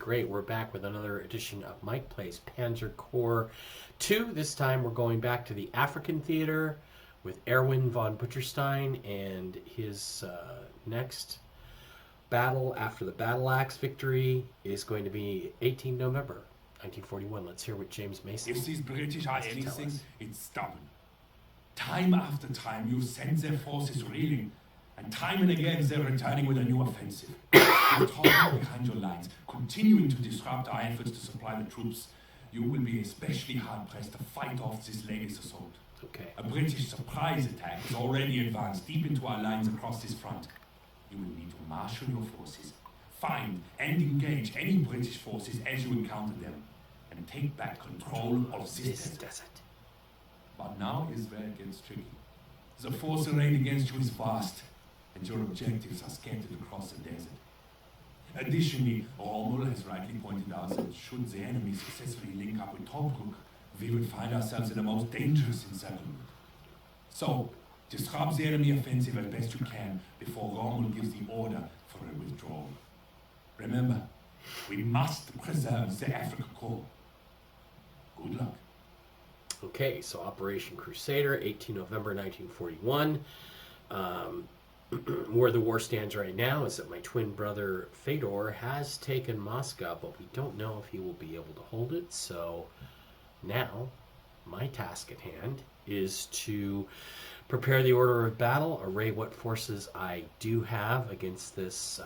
great. We're back with another edition of Mike Plays Panzer Corps 2. This time we're going back to the African theater with Erwin von Butcherstein and his next battle after the Battle Axe victory is going to be 18 November 1941. Let's hear what James Mason If these British are has to tell anything, us. it's stubborn. Time after time, you've sent their forces reeling, and time and again they're returning with a new offensive. You're talking behind your lines, continuing to disrupt our efforts to supply the troops. You will be especially hard-pressed to fight off this latest assault. Okay. A British surprise attack is already advanced deep into our lines across this front. You will need to marshal your forces, find and engage any British forces as you encounter them, and take back control of this desert. But now is where it gets tricky. The force arrayed against you is vast, and your objectives are scattered across the desert. Additionally, Rommel has rightly pointed out that should the enemy successfully link up with Tobruk, we would find ourselves in the most dangerous encirclement. So, disrupt the enemy offensive as best you can before Rommel gives the order for a withdrawal. Remember, we must preserve the African Corps. Good luck. Okay, so Operation Crusader, 18 November 1941. Where the war stands right now is that my twin brother Fedor has taken Moscow, but we don't know if he will be able to hold it. So now my task at hand is to prepare the order of battle, array what forces I do have against this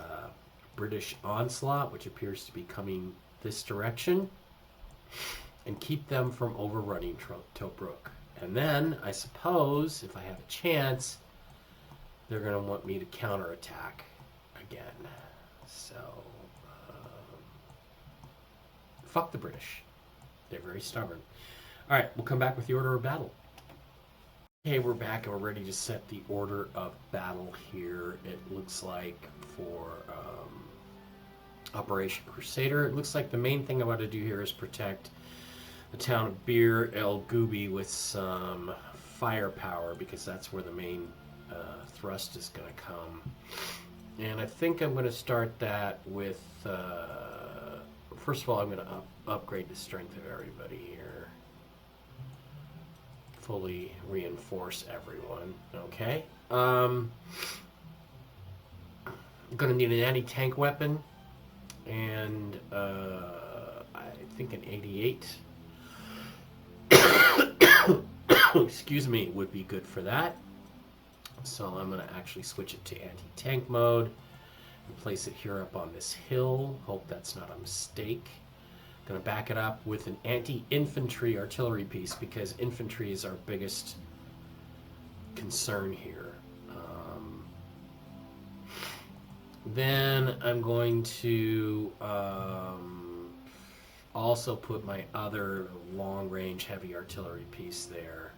British onslaught, which appears to be coming this direction, and keep them from overrunning Tobruk. And then, I suppose, if I have a chance, they're going to want me to counterattack again. So, fuck the British. They're very stubborn. All right, we'll come back with the order of battle. Okay, we're back and we're ready to set the order of battle here. It looks like for Operation Crusader, it looks like the main thing I want to do here is protect the town of Bir El Gubi with some firepower, because that's where the main thrust is going to come. And I think I'm going to start that with, first of all, I'm going to upgrade the strength of everybody here. Fully reinforce everyone. Okay. I'm going to need an anti-tank weapon, and I think an 88 excuse me, would be good for that. So I'm going to actually switch it to anti-tank mode and place it here up on this hill. Hope that's not a mistake. Going to back it up with an anti-infantry artillery piece, because infantry is our biggest concern here. Then I'm going to also put my other long-range heavy artillery piece there.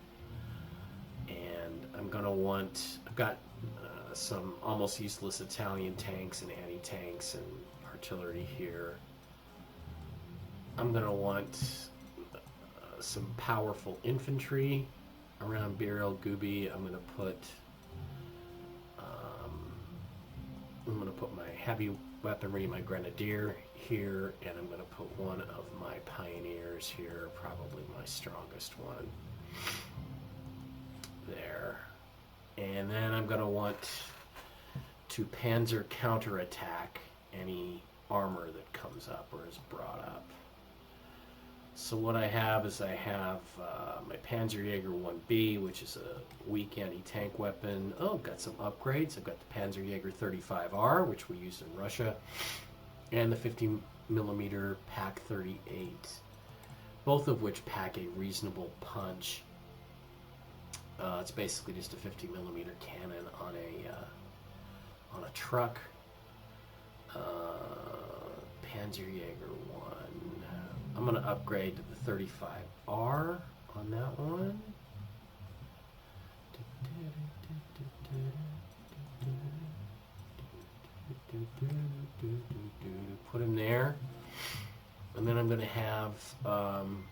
And I'm going to want, I've got some almost useless Italian tanks and anti-tanks and artillery here. I'm going to want some powerful infantry around Bir El Gubi. I'm going to put my heavy weaponry, my grenadier here, and I'm going to put one of my pioneers here, probably my strongest one. There. And then I'm going to want to Panzer counterattack any armor that comes up or is brought up. So what I have is I have my Panzerjäger 1B, which is a weak anti-tank weapon. Oh, I've got some upgrades. I've got the Panzerjäger 35R, which we use in Russia, and the 50mm Pak 38, both of which pack a reasonable punch. It's basically just a 50mm cannon on a truck. Panzerjäger 1. I'm going to upgrade to the 35R on that one. Put him there. And then I'm going to have an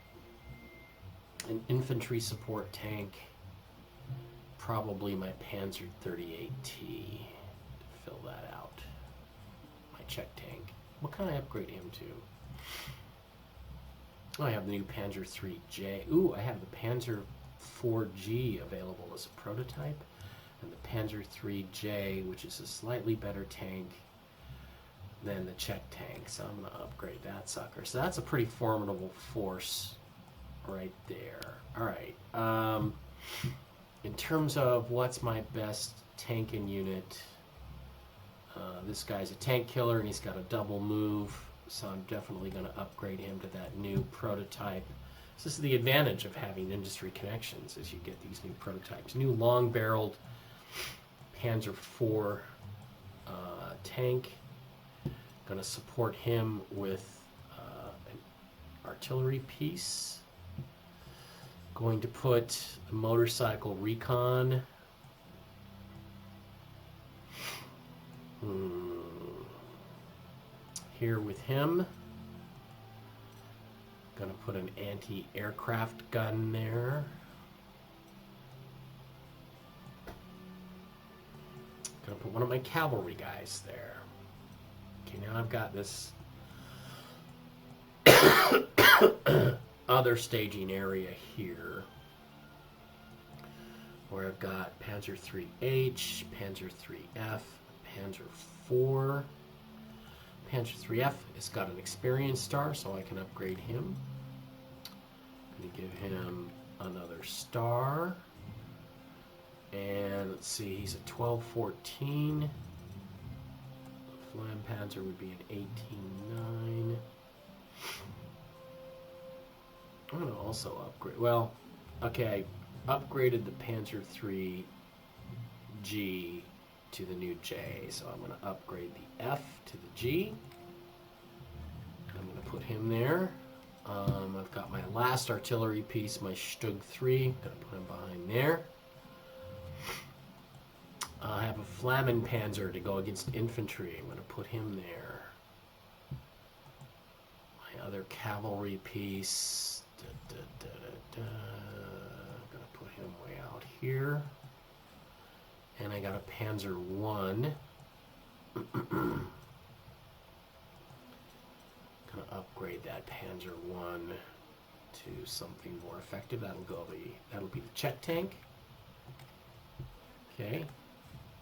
infantry support tank, probably my Panzer 38T, to fill that out. My check tank. What can I upgrade him to? Oh, I have the new Panzer 3J. Ooh, I have the Panzer 4G available as a prototype. And the Panzer 3J, which is a slightly better tank than the Czech tank. So I'm going to upgrade that sucker. So that's a pretty formidable force right there. All right. In terms of what's my best tanking unit, this guy's a tank killer and he's got a double move. So I'm definitely going to upgrade him to that new prototype. So this is the advantage of having industry connections, is you get these new prototypes. New long-barreled Panzer IV tank. Going to support him with an artillery piece. Going to put a motorcycle recon. Here with him. Gonna put an anti-aircraft gun there. Gonna put one of my cavalry guys there. Okay, now I've got this other staging area here where I've got Panzer 3H, Panzer 3F, Panzer 4. Panzer 3F has got an experience star, so I can upgrade him. I'm going to give him another star. And let's see, he's a 12-14. Flam Panzer would be an 18-9. I'm going to also upgrade. Well, okay, I upgraded the Panzer 3G to the new J, so I'm going to upgrade the F to the G. I'm going to put him there. I've got my last artillery piece, my Stug 3. I'm going to put him behind there. I have a Flammen Panzer to go against infantry. I'm going to put him there. My other cavalry piece. I'm going to put him way out here. And I got a Panzer 1. Gonna upgrade that Panzer 1 to something more effective. That'll be the Czech tank. Okay.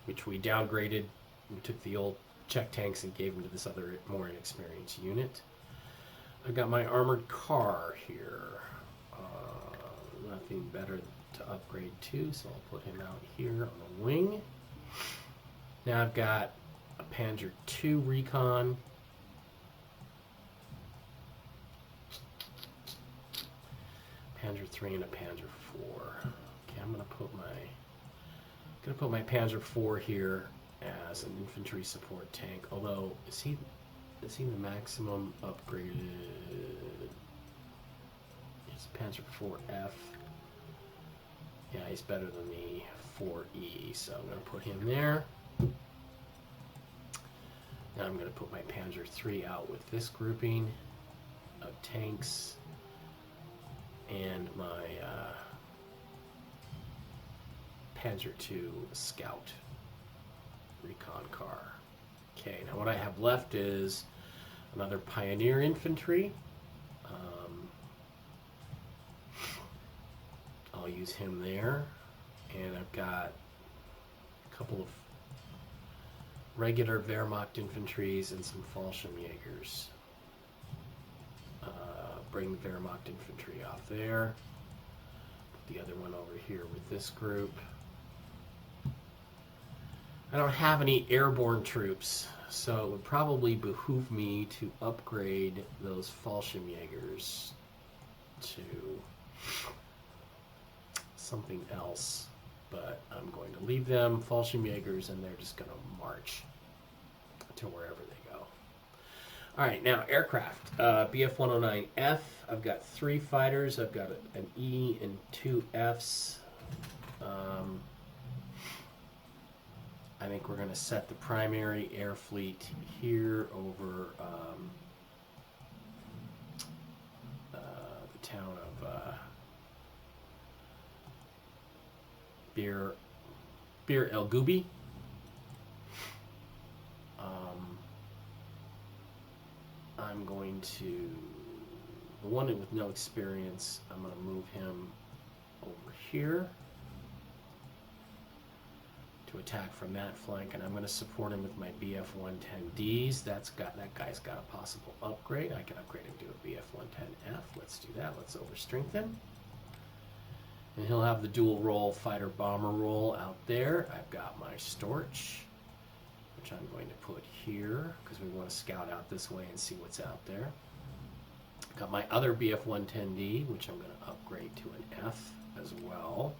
Which we downgraded. We took the old Czech tanks and gave them to this other more inexperienced unit. I've got my armored car here. Nothing better to upgrade to, so I'll put him out here on the wing. Now I've got a Panzer II recon. Panzer III and a Panzer IV. Okay, I'm gonna put my Panzer IV here as an infantry support tank. Although is he the maximum upgraded? It's Panzer IVF. Yeah, he's better than the 4E, so I'm going to put him there. Now I'm going to put my Panzer III out with this grouping of tanks and my Panzer II Scout recon car. Okay, now what I have left is another Pioneer Infantry. I'll use him there, and I've got a couple of regular Wehrmacht infantries and some Fallschirmjägers. Bring the Wehrmacht infantry off there. Put the other one over here with this group. I don't have any airborne troops, so it would probably behoove me to upgrade those Fallschirmjägers to something else, but I'm going to leave them Fallschirmjägers, and they're just going to march to wherever they go. All right, now aircraft. Bf-109F. I've got 3 fighters. I've got an E and 2 Fs. I think we're going to set the primary air fleet here over the town of Bir El Gubi. to the one with no experience. I'm going to move him over here to attack from that flank, and I'm going to support him with my BF-110Ds. That guy's got a possible upgrade. I can upgrade him to a BF-110F. Let's do that. Let's overstrength him. And he'll have the dual role fighter bomber role out there. I've got my Storch, which I'm going to put here because we want to scout out this way and see what's out there. I've got my other BF-110D, which I'm going to upgrade to an F as well.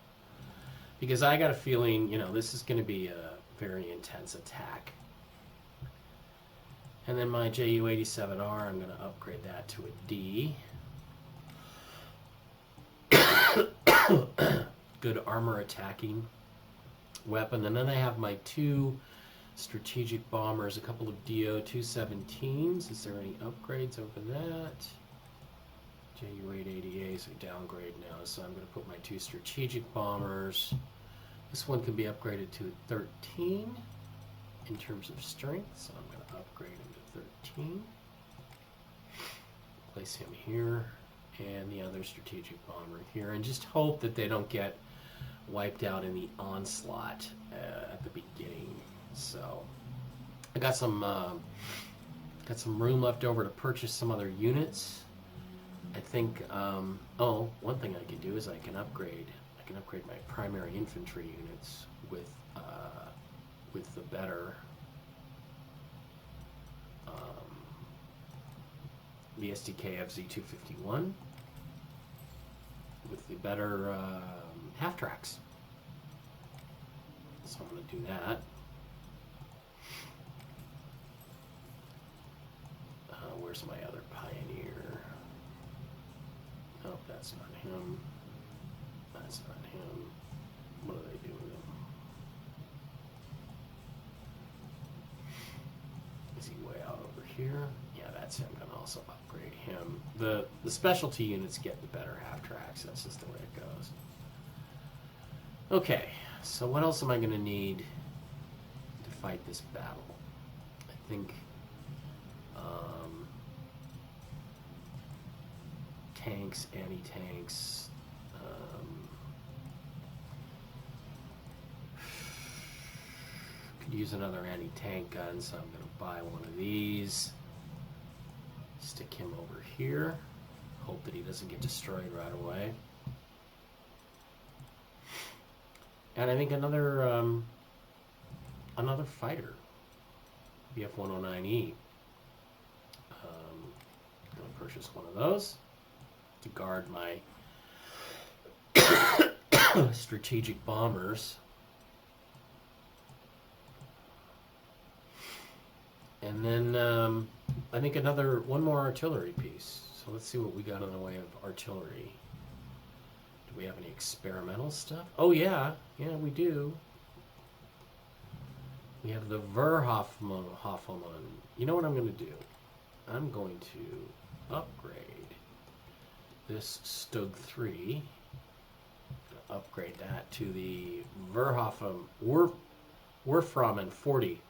Because I got a feeling, you know, this is going to be a very intense attack. And then my Ju-87R, I'm going to upgrade that to a D. Good armor attacking weapon. And then I have my two strategic bombers, a couple of Do-217s. Is there any upgrades over that? Ju-880As are downgrade now, so I'm going to put my two strategic bombers. This one can be upgraded to 13 in terms of strength, so I'm going to upgrade him to 13. Place him here, and the other strategic bomber here, and just hope that they don't get wiped out in the onslaught at the beginning. So I got some room left over to purchase some other units. I think, one thing I can do is I can upgrade my primary infantry units with the better the SDK FZ251 with the better half tracks. So I'm going to do that. Where's my other Pioneer? Oh, that's not him. That's not him. What do they do with him? Is he way out over here? Yeah, that's him. I'm gonna also upgrade him. The specialty units get the better half tracks. That's just the way it goes. Okay, so what else am I gonna need to fight this battle? I think tanks, anti-tanks. Could use another anti-tank gun, so I'm going to buy one of these. Stick him over here. Hope that he doesn't get destroyed right away. And I think another fighter, BF-109E. I'm going to purchase one of those to guard my strategic bombers. And then I think one more artillery piece. So let's see what we got in the way of artillery. Do we have any experimental stuff? Oh yeah, we do. We have the Verhoffman. You know what I'm going to do? I'm going to upgrade this Stug 3. Upgrade that to the Verhoffen Wolframen 40.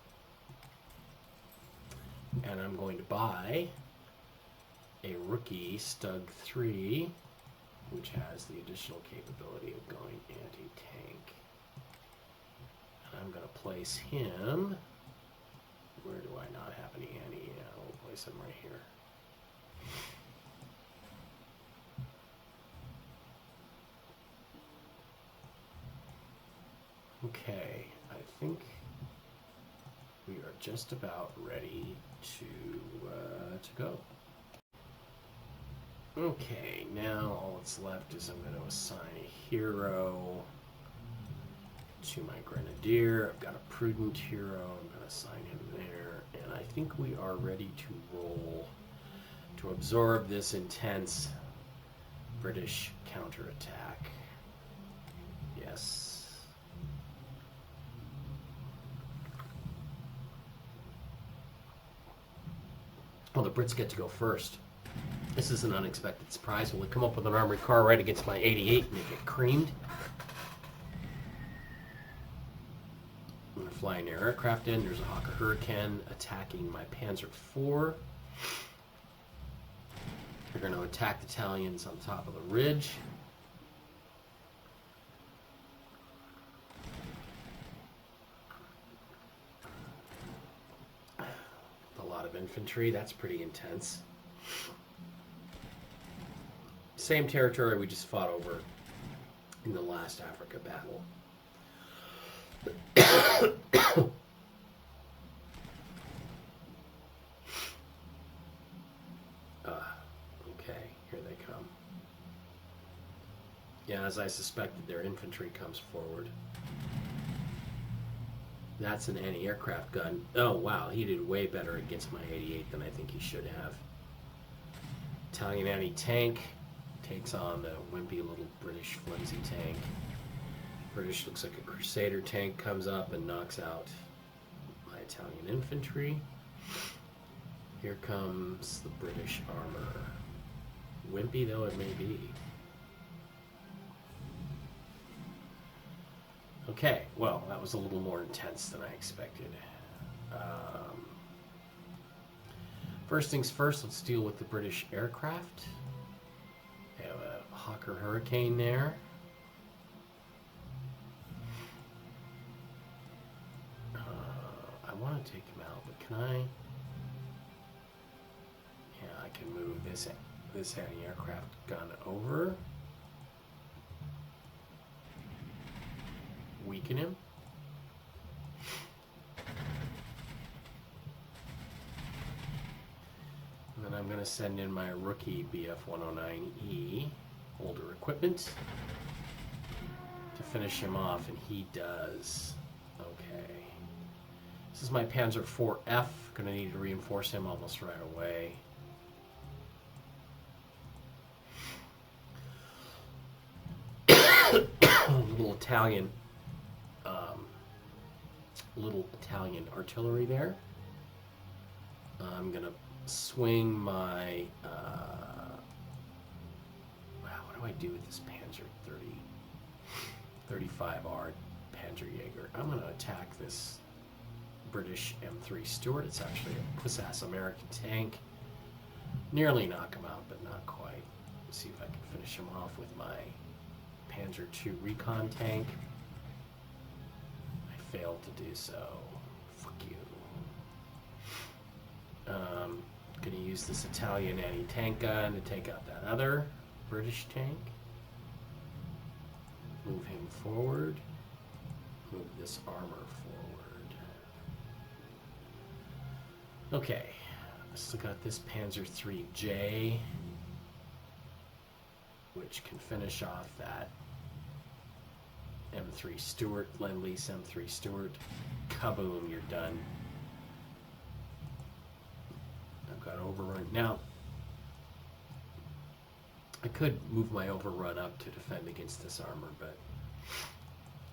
And I'm going to buy a rookie Stug 3, which has the additional capability of going anti-tank. And I'm going to place him. Where do I not have any anti? Yeah, we'll place him right here. Okay, I think we are just about ready to go. Okay, now all that's left is I'm going to assign a hero to my Grenadier. I've got a prudent hero. I'm going to assign him there. And I think we are ready to roll to absorb this intense British counterattack. Yes. Well, the Brits get to go first. This is an unexpected surprise. Will they come up with an armored car right against my 88 and they get creamed? I'm going to fly an aircraft in. There's a Hawker Hurricane attacking my Panzer IV. They're going to attack the Italians on top of the ridge. A lot of infantry. That's pretty intense. Same territory we just fought over in the last Africa battle. Okay, here they come. Yeah, as I suspected, their infantry comes forward. That's an anti-aircraft gun. Oh, wow, he did way better against my 88 than I think he should have. Italian anti-tank takes on the wimpy little British flimsy tank. British looks like a Crusader tank, comes up and knocks out my Italian infantry. Here comes the British armor. Wimpy though it may be. Okay, well, that was a little more intense than I expected. First things first, let's deal with the British aircraft. They have a Hawker Hurricane there. I want to take him out, but can I? Yeah, I can move this anti-aircraft gun over. Weaken him. And then I'm going to send in my rookie BF-109E, older equipment, to finish him off, and he does. Okay. This is my Panzer IV-F. Going to need to reinforce him almost right away. Little Italian artillery there. I'm gonna swing my wow, what do I do with this Panzer 35R Panzerjäger? I'm gonna attack this British M3 Stuart. It's actually a puss-ass American tank. Nearly knock him out, but not quite. Let's see if I can finish him off with my Panzer II recon tank. Failed to do so. Fuck you. Gonna use this Italian anti-tank gun to take out that other British tank. Move him forward. Move this armor forward. Okay. Still got this Panzer IIIJ, which can finish off that M3 Stuart, Lend-Lease M3 Stuart. Kaboom, you're done. I've got overrun. Now, I could move my overrun up to defend against this armor, but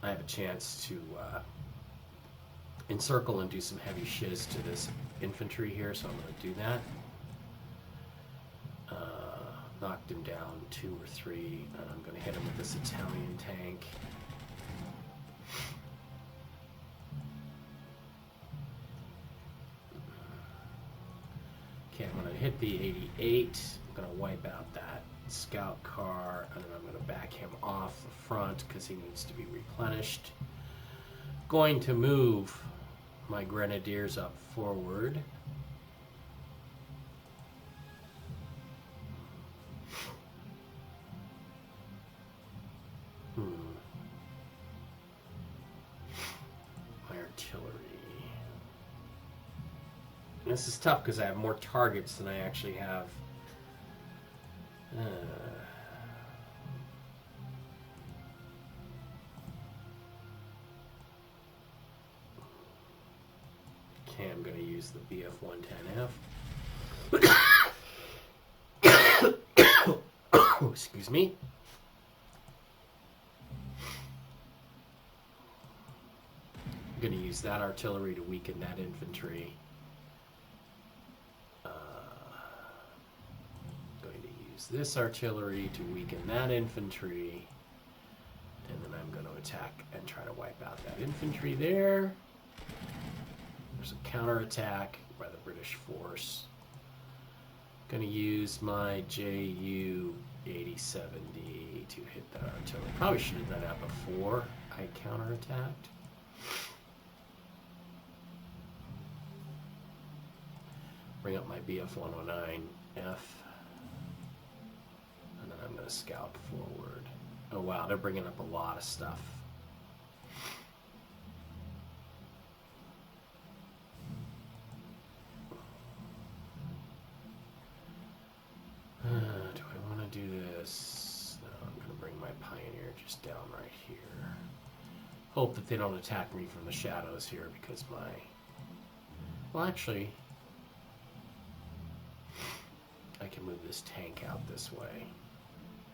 I have a chance to encircle and do some heavy shiz to this infantry here, so I'm going to do that. Knocked him down 2 or 3, and I'm going to hit him with this Italian tank. Okay, I'm going to hit the 88. I'm going to wipe out that scout car, and then I'm going to back him off the front because he needs to be replenished. Going to move my grenadiers up forward. My artillery. And this is tough because I have more targets than I actually have. Okay, I'm going to use the BF-110F. Excuse me. I'm going to use that artillery to weaken that infantry. Going to use this artillery to weaken that infantry. And then I'm going to attack and try to wipe out that infantry there. There's a counterattack by the British force. Gonna use my JU 8070 to hit that artillery. Probably should have done that before I counterattacked. Bring up my BF-109F. And then I'm gonna scout forward. Oh wow, they're bringing up a lot of stuff. Do I want to do this? No, I'm going to bring my Pioneer just down right here. Hope that they don't attack me from the shadows here because my... Well, actually, I can move this tank out this way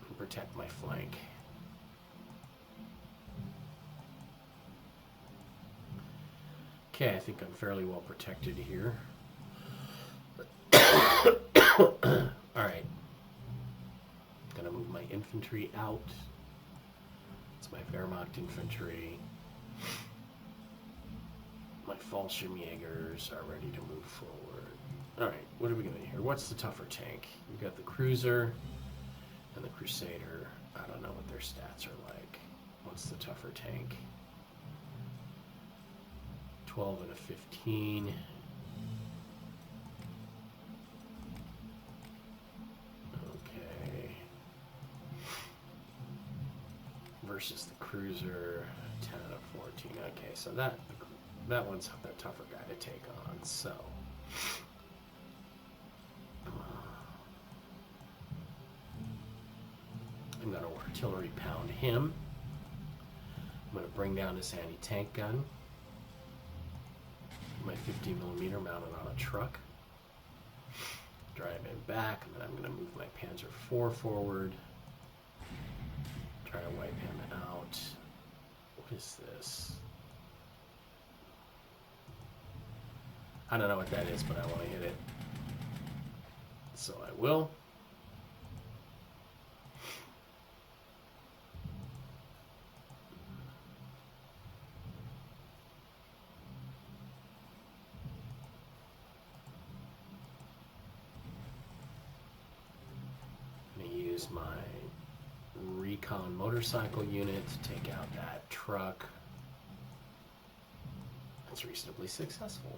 and protect my flank. Okay, I think I'm fairly well protected here. Alright. Gonna move my infantry out. It's my Wehrmacht infantry. My Fallschirmjägers are ready to move forward. Alright, what are we gonna do here? What's the tougher tank? We've got the Cruiser and the Crusader. I don't know what their stats are like. What's the tougher tank? 12 and a 15. Okay. Versus the Cruiser, 10 and a 14. Okay, so that one's the tougher guy to take on. So I'm going to artillery pound him. I'm going to bring down this anti-tank gun. My 50mm mounted on a truck. Drive him back, and then I'm going to move my Panzer IV forward. Try to wipe him out. What is this? I don't know what that is, but I want to hit it. So I will. My recon motorcycle unit to take out that truck. That's reasonably successful.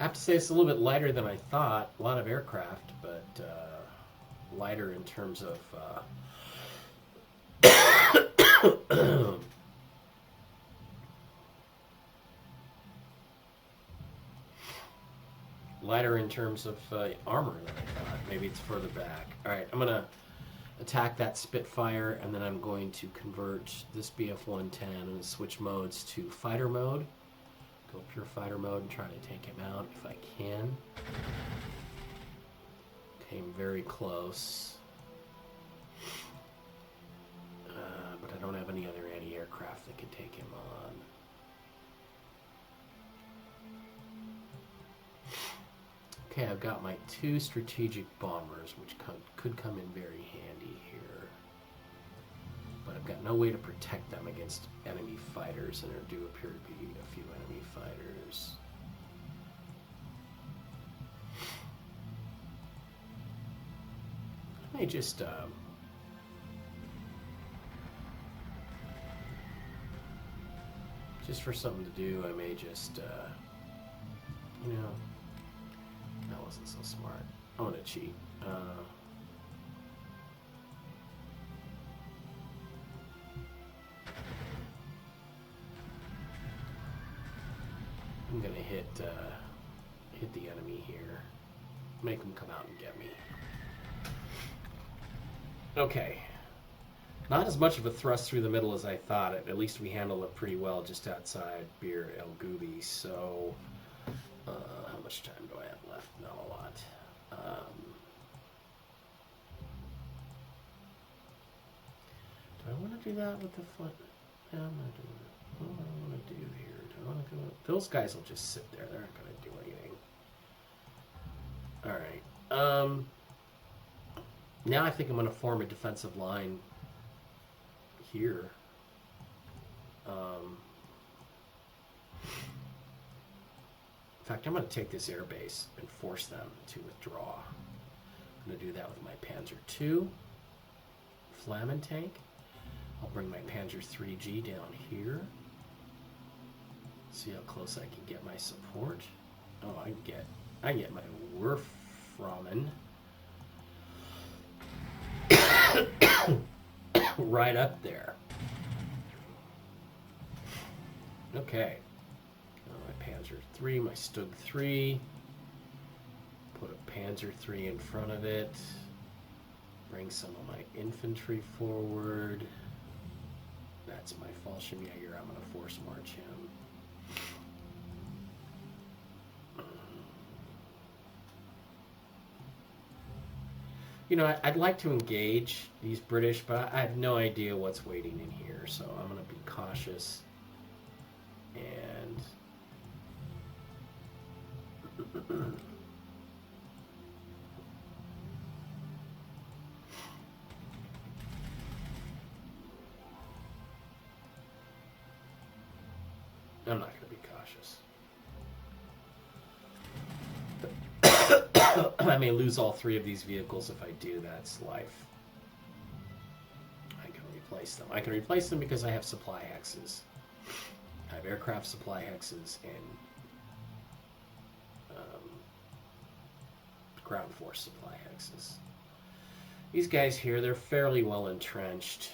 I have to say it's a little bit lighter than I thought. A lot of aircraft, but lighter in terms of lighter in terms of armor than I thought. Maybe it's further back. Alright, I'm going to attack that Spitfire, and then I'm going to convert this BF-110 and switch modes to fighter mode. Go pure fighter mode and try to take him out if I can. Came very close. But I don't have any other anti-aircraft that can take him on. Okay, I've got my 2 strategic bombers, which could come in very handy here. But I've got no way to protect them against enemy fighters, and there do appear to be a few enemy fighters. I may just for something to do, I may just, you know, that wasn't so smart. I'm gonna cheat. I'm gonna hit the enemy here. Make them come out and get me. Okay. Not as much of a thrust through the middle as I thought. At least we handled it pretty well just outside Bir El Gubi. So, how much time do I have left? Not a lot. Do I want to do that with the foot? Yeah, I'm not doing it. What do I want to do here? Do I want to go? Those guys will just sit there. They're not going to do anything. All right. Now I think I'm going to form a defensive line here. fact, I'm going to take this air base and force them to withdraw. I'm going to do that with my Panzer II Flamen tank. I'll bring my Panzer 3G down here. See how close I can get my support. Oh, I get my Werframen right up there. Okay. My Panzer 3, my Stug 3. Put a Panzer 3 in front of it. Bring some of my infantry forward. That's my Fallschirmjäger. I'm going to force march him. You know, I'd like to engage these British, but I have no idea what's waiting in here, so I'm going to be cautious. And I'm not going to be cautious. I may lose all 3 of these vehicles. If I do, that's life. I can replace them. I can replace them because I have supply hexes. I have aircraft supply hexes and ground force supply hexes. These guys here, they're fairly well entrenched.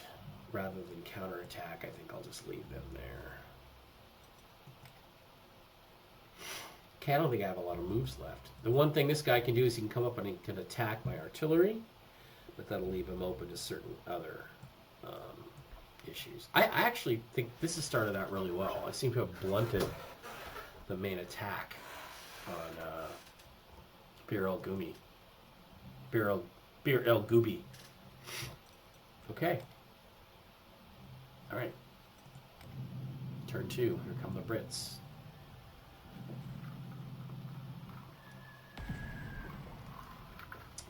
Rather than counterattack, I think I'll just leave them there. Okay, I don't think I have a lot of moves left. The one thing this guy can do is he can come up and he can attack my artillery, but that'll leave him open to certain other issues. I actually think this has started out really well. I seem to have blunted the main attack on Bir El Gubi. Okay. All right. Turn 2. Here come the Brits.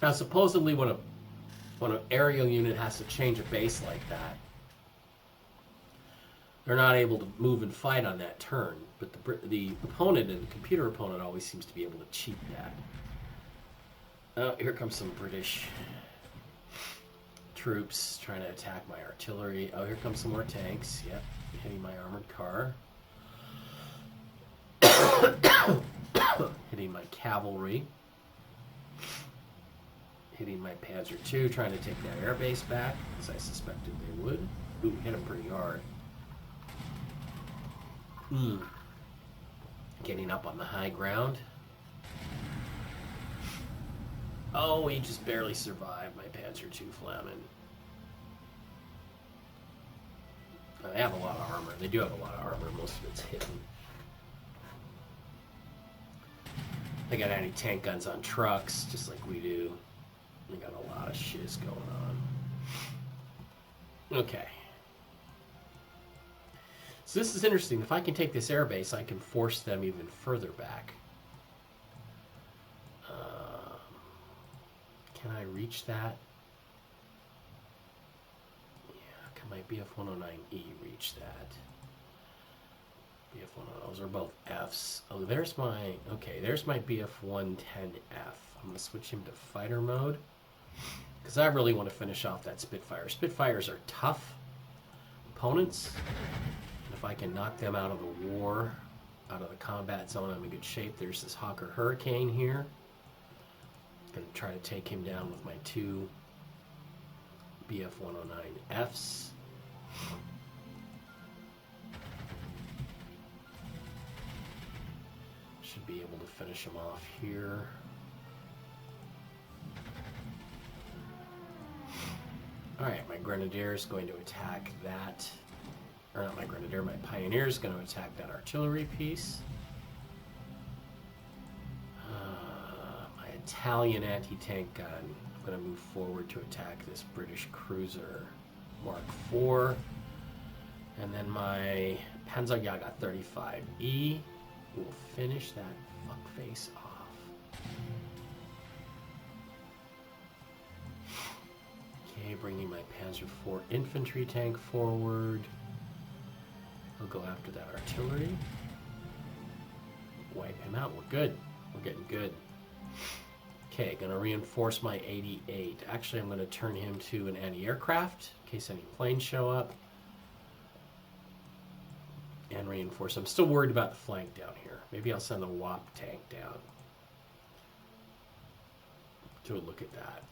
Now, supposedly, when an aerial unit has to change a base like that, they're not able to move and fight on that turn. But the opponent and the computer opponent always seems to be able to cheat that. Oh, here comes some British troops trying to attack my artillery. Oh, here comes some more tanks. Yep, hitting my armored car. Hitting my cavalry. Hitting my Panzer II, trying to take that air base back, as I suspected they would. Ooh, hit them pretty hard. Getting up on the high ground. Oh, he just barely survived my Panzer II Flamen. They have a lot of armor. They do have a lot of armor. Most of it's hidden. They got anti-tank guns on trucks, just like we do. They got a lot of shiz going on. Okay. So this is interesting. If I can take this airbase, I can force them even further back. Can I reach that? Yeah, can my BF-109E reach that? BF-109, those are both Fs. Oh, there's my, okay, there's my BF-110F. I'm going to switch him to fighter mode, because I really want to finish off that Spitfire. Spitfires are tough opponents. And if I can knock them out of the war, out of the combat zone, I'm in good shape. There's this Hawker Hurricane here. Going to try to take him down with my 2 BF-109Fs. Should be able to finish him off here. Alright, my Grenadier is going to attack that. Or not my Grenadier, my Pioneer is going to attack that artillery piece. Italian anti-tank gun. I'm going to move forward to attack this British cruiser Mark IV. And then my Panzerjäger 35E will finish that fuckface off. Okay, bringing my Panzer IV infantry tank forward. I'll go after that artillery. Wipe Wipe him out. We're good. We're getting good. Okay, gonna reinforce my 88. Actually, I'm gonna turn him to an anti-aircraft in case any planes show up. And reinforce. I'm still worried about the flank down here. Maybe I'll send the WAP tank down. To look at that.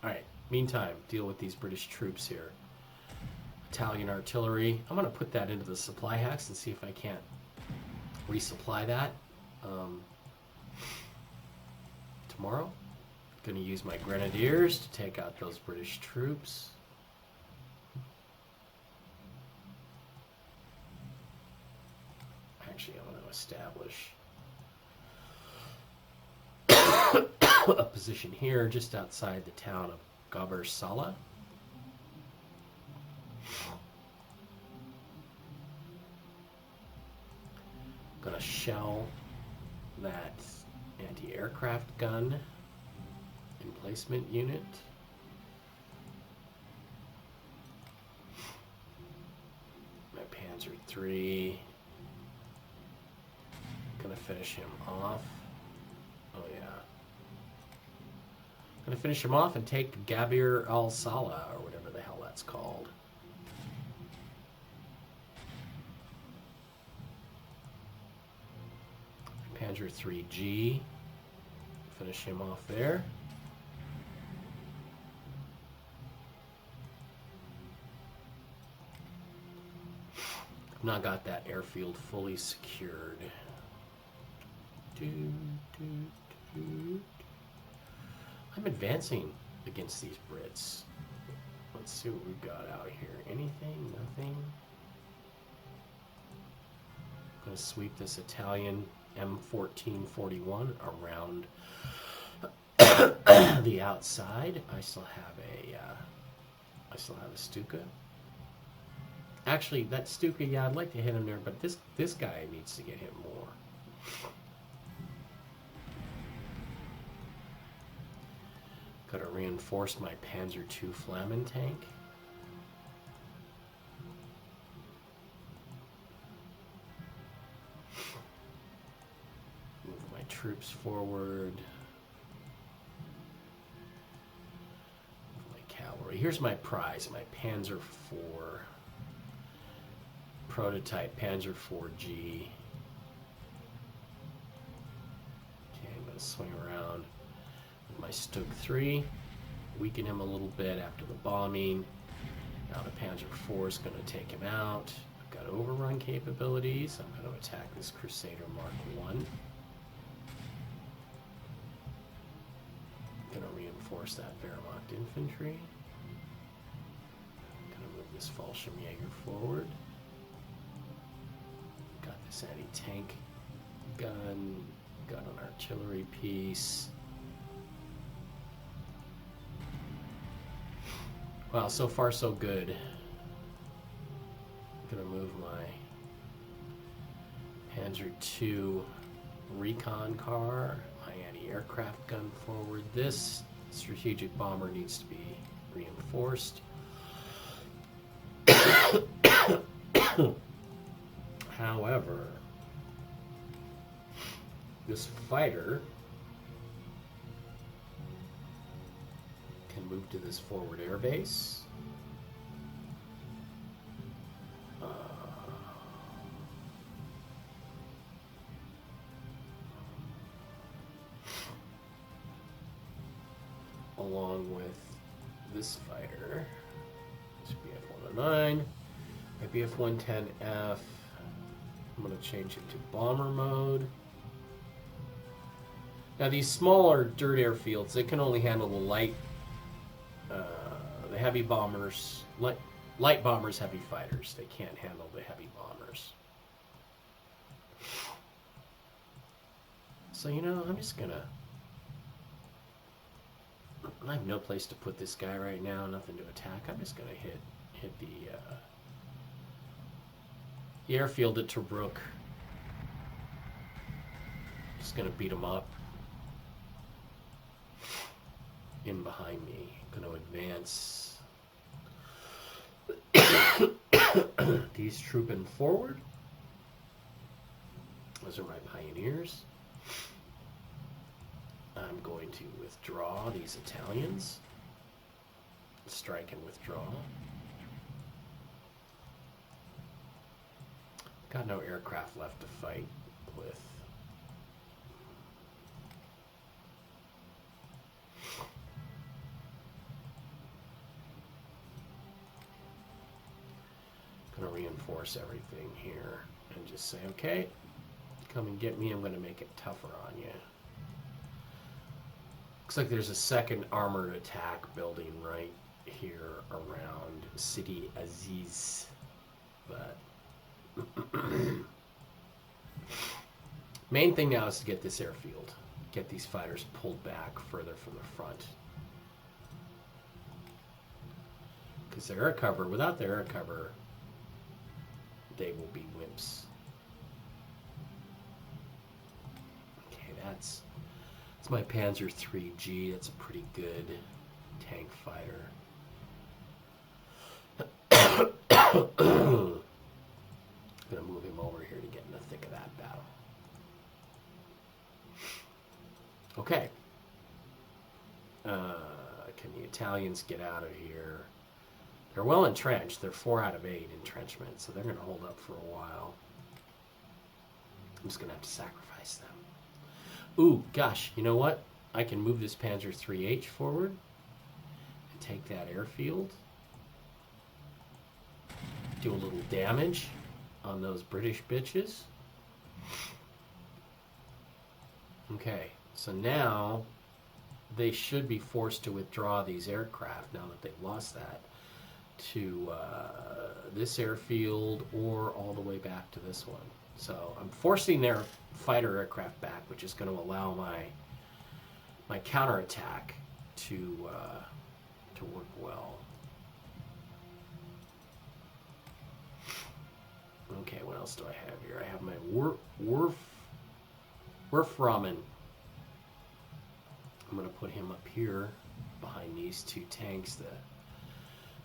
Alright, meantime, deal with these British troops here. Italian artillery. I'm going to put that into the supply hacks and see if I can't resupply that tomorrow. Going to use my grenadiers to take out those British troops. Actually, I want to establish a position here just outside the town of Gabersala. Gonna shell that anti-aircraft gun emplacement unit. My Panzer III. Gonna finish him off. Oh yeah. Gonna finish him off and take Gabir al-Salah, or whatever the hell that's called. Panzer IIIG. Finish him off there. I've not got that airfield fully secured. I'm advancing against these Brits. Let's see what we've got out here. Anything? Nothing? I'm going to sweep this Italian M1441 around the outside. I still have a Stuka. Actually, that Stuka, yeah, I'd like to hit him there, but this guy needs to get hit more. Gotta reinforce my Panzer II Flammen tank. Move my troops forward. Move my cavalry. Here's my prize, my Panzer IV. Prototype Panzer IVG. Okay, I'm gonna swing around with my Stug 3, weaken him a little bit after the bombing. Now the Panzer IV is going to take him out. I've got overrun capabilities. I'm going to attack this Crusader Mark I. I'm going to reinforce that Wehrmacht infantry. I'm going to move this Fallschirmjäger forward. Got this anti-tank gun. Got an artillery piece. Wow, so far so good. I'm gonna move my Panzer II recon car, my anti-aircraft gun forward. This strategic bomber needs to be reinforced. However, this fighter can move to this forward air base. Along with this fighter, this BF-109, my BF-110F. I'm going to change it to bomber mode. Now these smaller dirt airfields, they can only handle the heavy bombers. Light bombers, heavy fighters. They can't handle the heavy bombers. So, you know, I'm just gonna... I have no place to put this guy right now, nothing to attack. I'm just gonna hit the airfield at Tobruk. Just gonna beat him up. In behind me. Gonna advance these trooping forward. Those are my pioneers. I'm going to withdraw these Italians. Strike and withdraw. Got no aircraft left to fight with. Gonna reinforce everything here and just say, okay, come and get me. I'm gonna make it tougher on you. Looks like there's a second armored attack building right here around City Aziz, but main thing now is to get this airfield, get these fighters pulled back further from the front, because their air cover, without their air cover, they will be wimps. Okay, that's my Panzer 3G. That's a pretty good tank fighter. Gonna move him over here to get in the thick of that battle. Okay. Can the Italians get out of here? They're well entrenched. They're 4 out of 8 entrenchment, so they're gonna hold up for a while. I'm just gonna have to sacrifice them. Ooh, gosh, you know what? I can move this Panzer 3H forward and take that airfield. Do a little damage on those British bitches. Okay, so now they should be forced to withdraw these aircraft now that they've lost that to this airfield or all the way back to this one. So I'm forcing their fighter aircraft back, which is going to allow my counterattack to work well. Okay, what else do I have here? I have my Werframen. I'm going to put him up here behind these 2 tanks,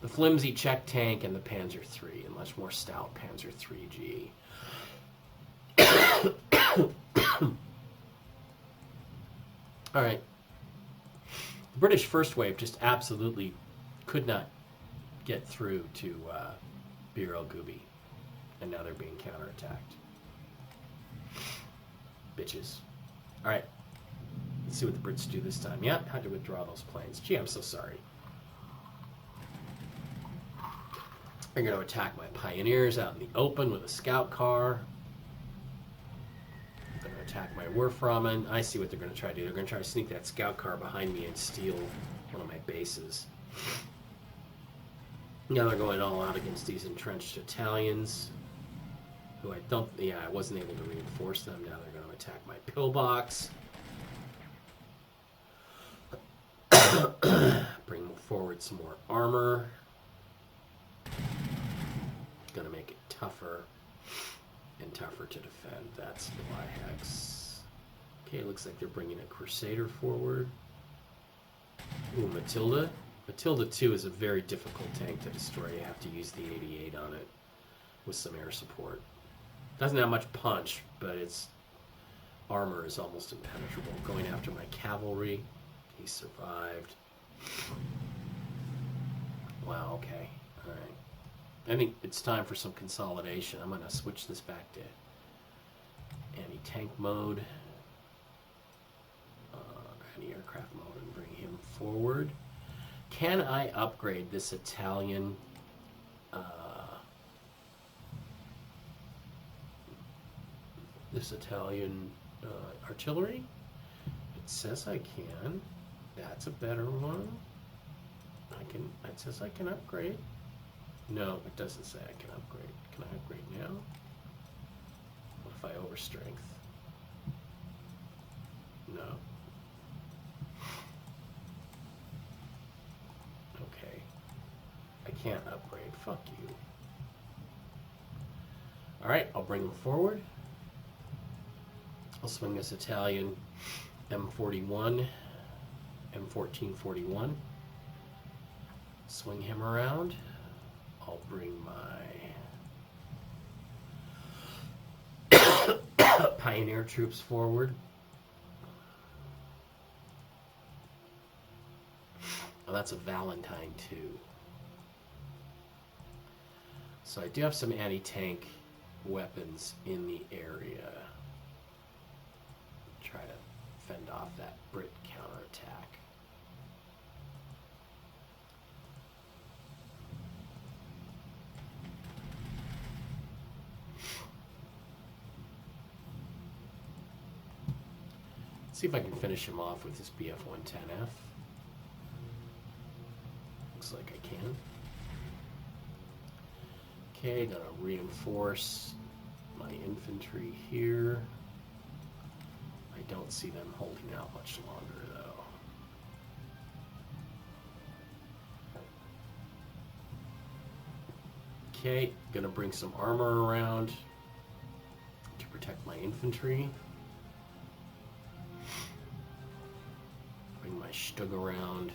the flimsy Czech tank and the Panzer III, a much more stout Panzer 3G. All right. The British first wave just absolutely could not get through to Bir el Gubi, and now they're being counterattacked. Bitches. All right. Let's see what the Brits do this time. Yeah, had to withdraw those planes. Gee, I'm so sorry. They're going to attack my pioneers out in the open with a scout car. They're going to attack my Werframen. I see what they're going to try to do. They're going to try to sneak that scout car behind me and steal one of my bases. Now they're going all out against these entrenched Italians, who I wasn't able to reinforce them. Now they're going to attack my pillbox. Bring forward some more armor. Going to make it tougher and tougher to defend. That's Hex. Okay, it looks like they're bringing a Crusader forward. Ooh, Matilda. Matilda 2 is a very difficult tank to destroy. You have to use the 88 on it with some air support. Doesn't have much punch, but its armor is almost impenetrable. Going after my cavalry. He survived. Wow, okay. All right. I think it's time for some consolidation. I'm going to switch this back to anti-tank mode, anti-aircraft mode, and bring him forward. Can I upgrade this Italian artillery? It says I can. That's a better one. It says I can upgrade. No, it doesn't say I can upgrade. Can I upgrade now? What if I overstrength? No. Okay. I can't upgrade. Fuck you. Alright, I'll bring them forward. I'll swing this Italian M41, M1441. Swing him around. I'll bring my pioneer troops forward. Oh, that's a Valentine too. So I do have some anti-tank weapons in the area. Try to fend off that Brit counterattack. See if I can finish him off with this BF-110F. Looks like I can. Okay, gonna reinforce my infantry here. I don't see them holding out much longer though. Okay, gonna bring some armor around to protect my infantry. Bring my Stug around.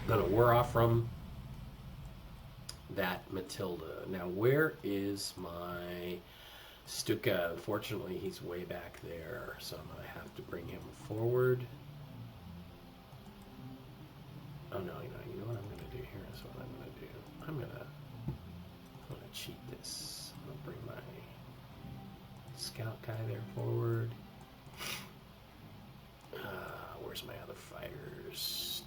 Gonna wear off from that Matilda. Now, where is my Stuka? Unfortunately, he's way back there, so I'm gonna have to bring him forward. Oh no, you know what I'm gonna do here is what I'm gonna do. I'm gonna cheat this. I'm gonna bring my scout guy there forward. Where's my other fighters?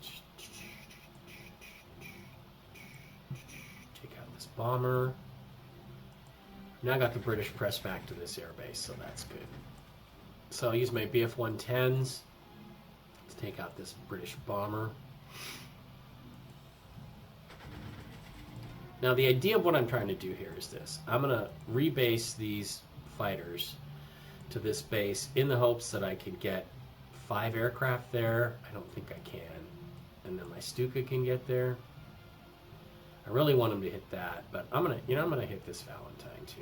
Take out this bomber. Now I got the British pressed back to this airbase, so that's good. So I'll use my BF-110s to take out this British bomber. Now the idea of what I'm trying to do here is this. I'm going to rebase these fighters to this base in the hopes that I could get 5 aircraft there. I don't think I can. And then my Stuka can get there. I really want him to hit that, but I'm gonna hit this Valentine too.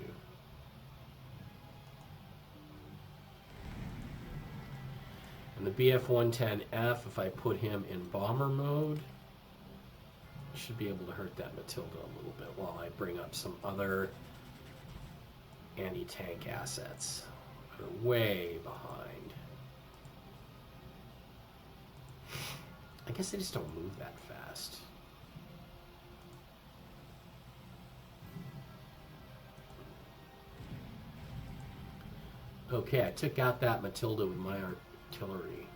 And the BF-110F, if I put him in bomber mode, should be able to hurt that Matilda a little bit while I bring up some other anti-tank assets that are way behind. I guess they just don't move that fast. Okay, I took out that Matilda with my artillery.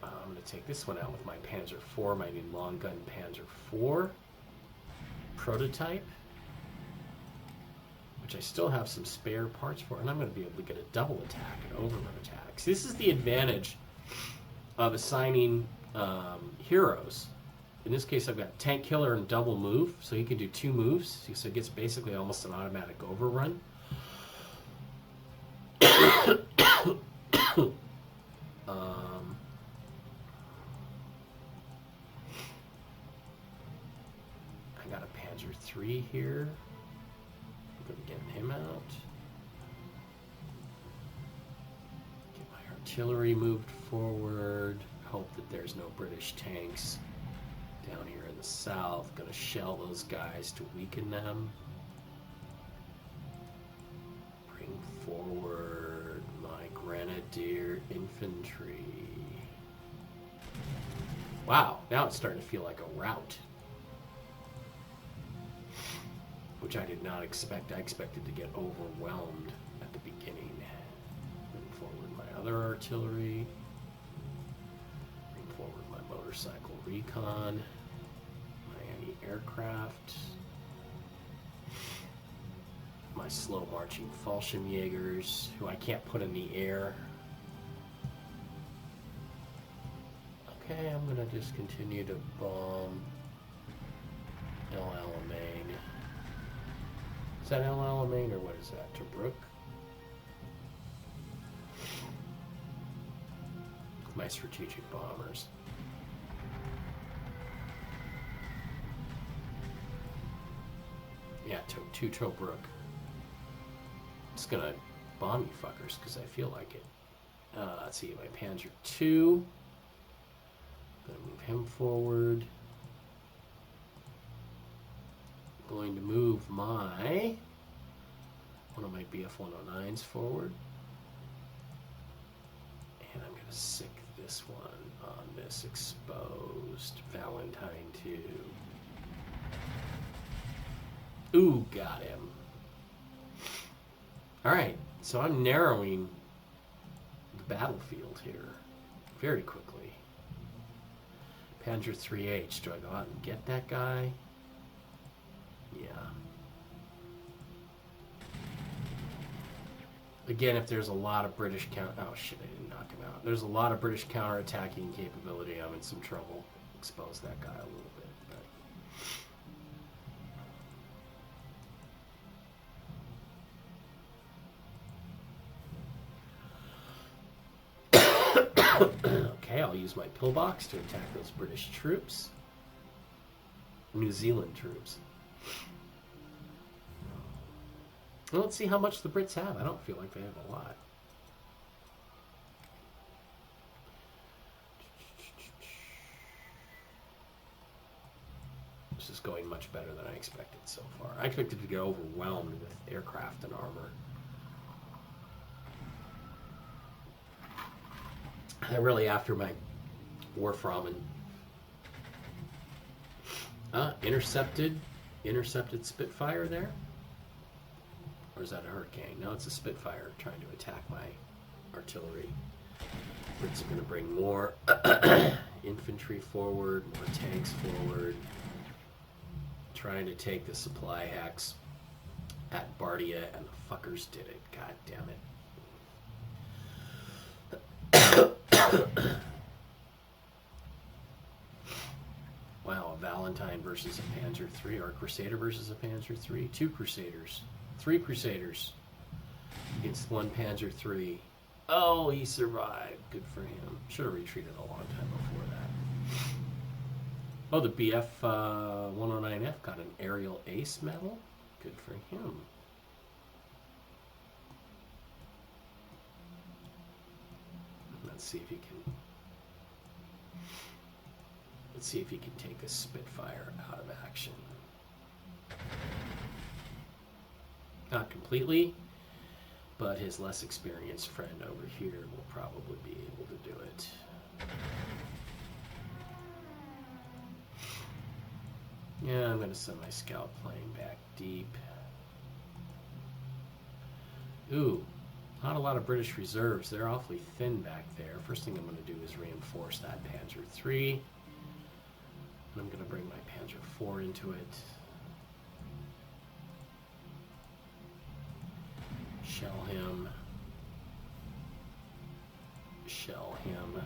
I'm going to take this one out with my Panzer IV, my new long gun Panzer IV prototype, which I still have some spare parts for, and I'm going to be able to get a double attack, an overrun attack. So this is the advantage of assigning heroes. In this case, I've got Tank Killer and double move, so he can do 2 moves, so it gets basically almost an automatic overrun. I got a Panzer III here. I'm going to get him out. Get my artillery moved forward. Hope that there's no British tanks down here in the south. Gonna shell those guys to weaken them. Bring forward my Grenadier infantry. Wow, now it's starting to feel like a rout, which I did not expect. I expected to get overwhelmed at the beginning. Bring forward my other artillery. Bring forward my motorcycle recon. Aircraft, my slow marching Fallschirmjägers, who I can't put in the air. Okay, I'm gonna just continue to bomb El Alamein. Is that El Alamein or what is that? Tobruk? My strategic bombers. Yeah, 2 Tobruk. Just gonna bomb you fuckers because I feel like it. Let's see, my Panzer II. Gonna move him forward. Going to move my one of my BF-109s forward. And I'm going to sick this one on this exposed Valentine 2. Ooh, got him. Alright, so I'm narrowing the battlefield here very quickly. Panzer 3H, do I go out and get that guy? Yeah. Again, if there's a lot of British oh shit, I didn't knock him out. There's a lot of British counterattacking capability. I'm in some trouble. Expose that guy a little bit. Okay, I'll use my pillbox to attack those British troops. New Zealand troops. Well, let's see how much the Brits have. I don't feel like they have a lot. This is going much better than I expected so far. I expected to get overwhelmed with aircraft and armor. Really, after my Warframen. Intercepted Spitfire there? Or is that a Hurricane? No, it's a Spitfire trying to attack my artillery. Brits are going to bring more infantry forward, more tanks forward. Trying to take the supply hacks at Bardia, and the fuckers did it. God damn it. Wow, a Valentine versus a Panzer III, or a Crusader versus a Panzer III. 2 Crusaders. 3 Crusaders against 1 Panzer III. Oh, he survived. Good for him. Should have retreated a long time before that. Oh, the BF-109F got an aerial ace medal. Good for him. Let's see if he can. Let's see if he can take this Spitfire out of action. Not completely, but his less experienced friend over here will probably be able to do it. Yeah, I'm going to send my scout plane back deep. Ooh, not a lot of British reserves. They're awfully thin back there. First thing I'm going to do is reinforce that Panzer III. And I'm going to bring my Panzer IV into it. Shell him. Shell him.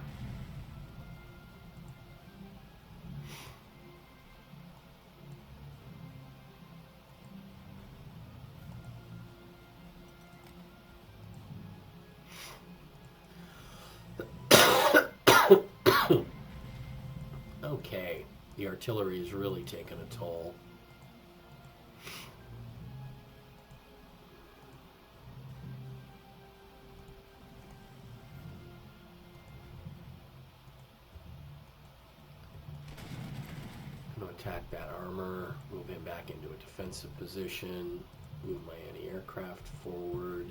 Okay, the artillery is really taking a toll. I'm going to attack that armor, move him back into a defensive position, move my anti-aircraft forward,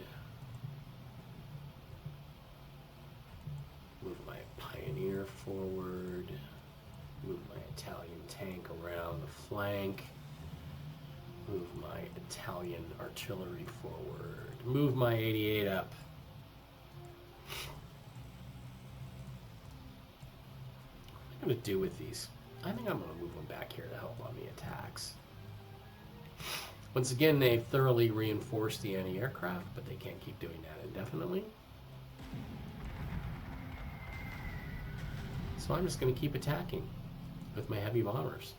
move my Pioneer forward, move my Italian tank around the flank, move my Italian artillery forward, move my 88 up. What am I going to do with these? I think I'm going to move them back here to help on the attacks. Once again, they've thoroughly reinforced the anti-aircraft, but they can't keep doing that indefinitely. So I'm just going to keep attacking with my heavy bombers.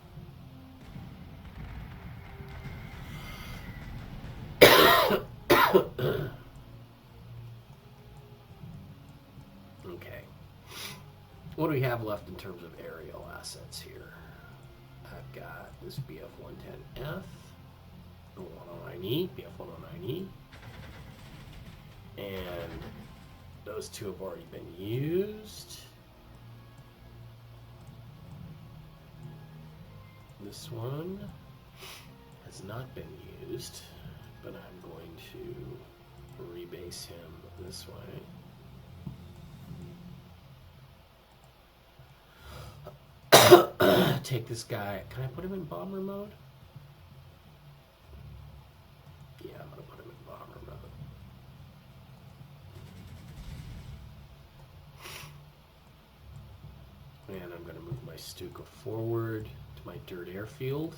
Okay. What do we have left in terms of aerial assets here? I've got this BF-110F, 109E, BF-109E, and Those two have already been used. This one has not been used, but I'm going to rebase him this way. Take this guy. Can I put him in bomber mode? Yeah, I'm going to put him in bomber mode. And I'm going to move my Stuka forward to my dirt airfield.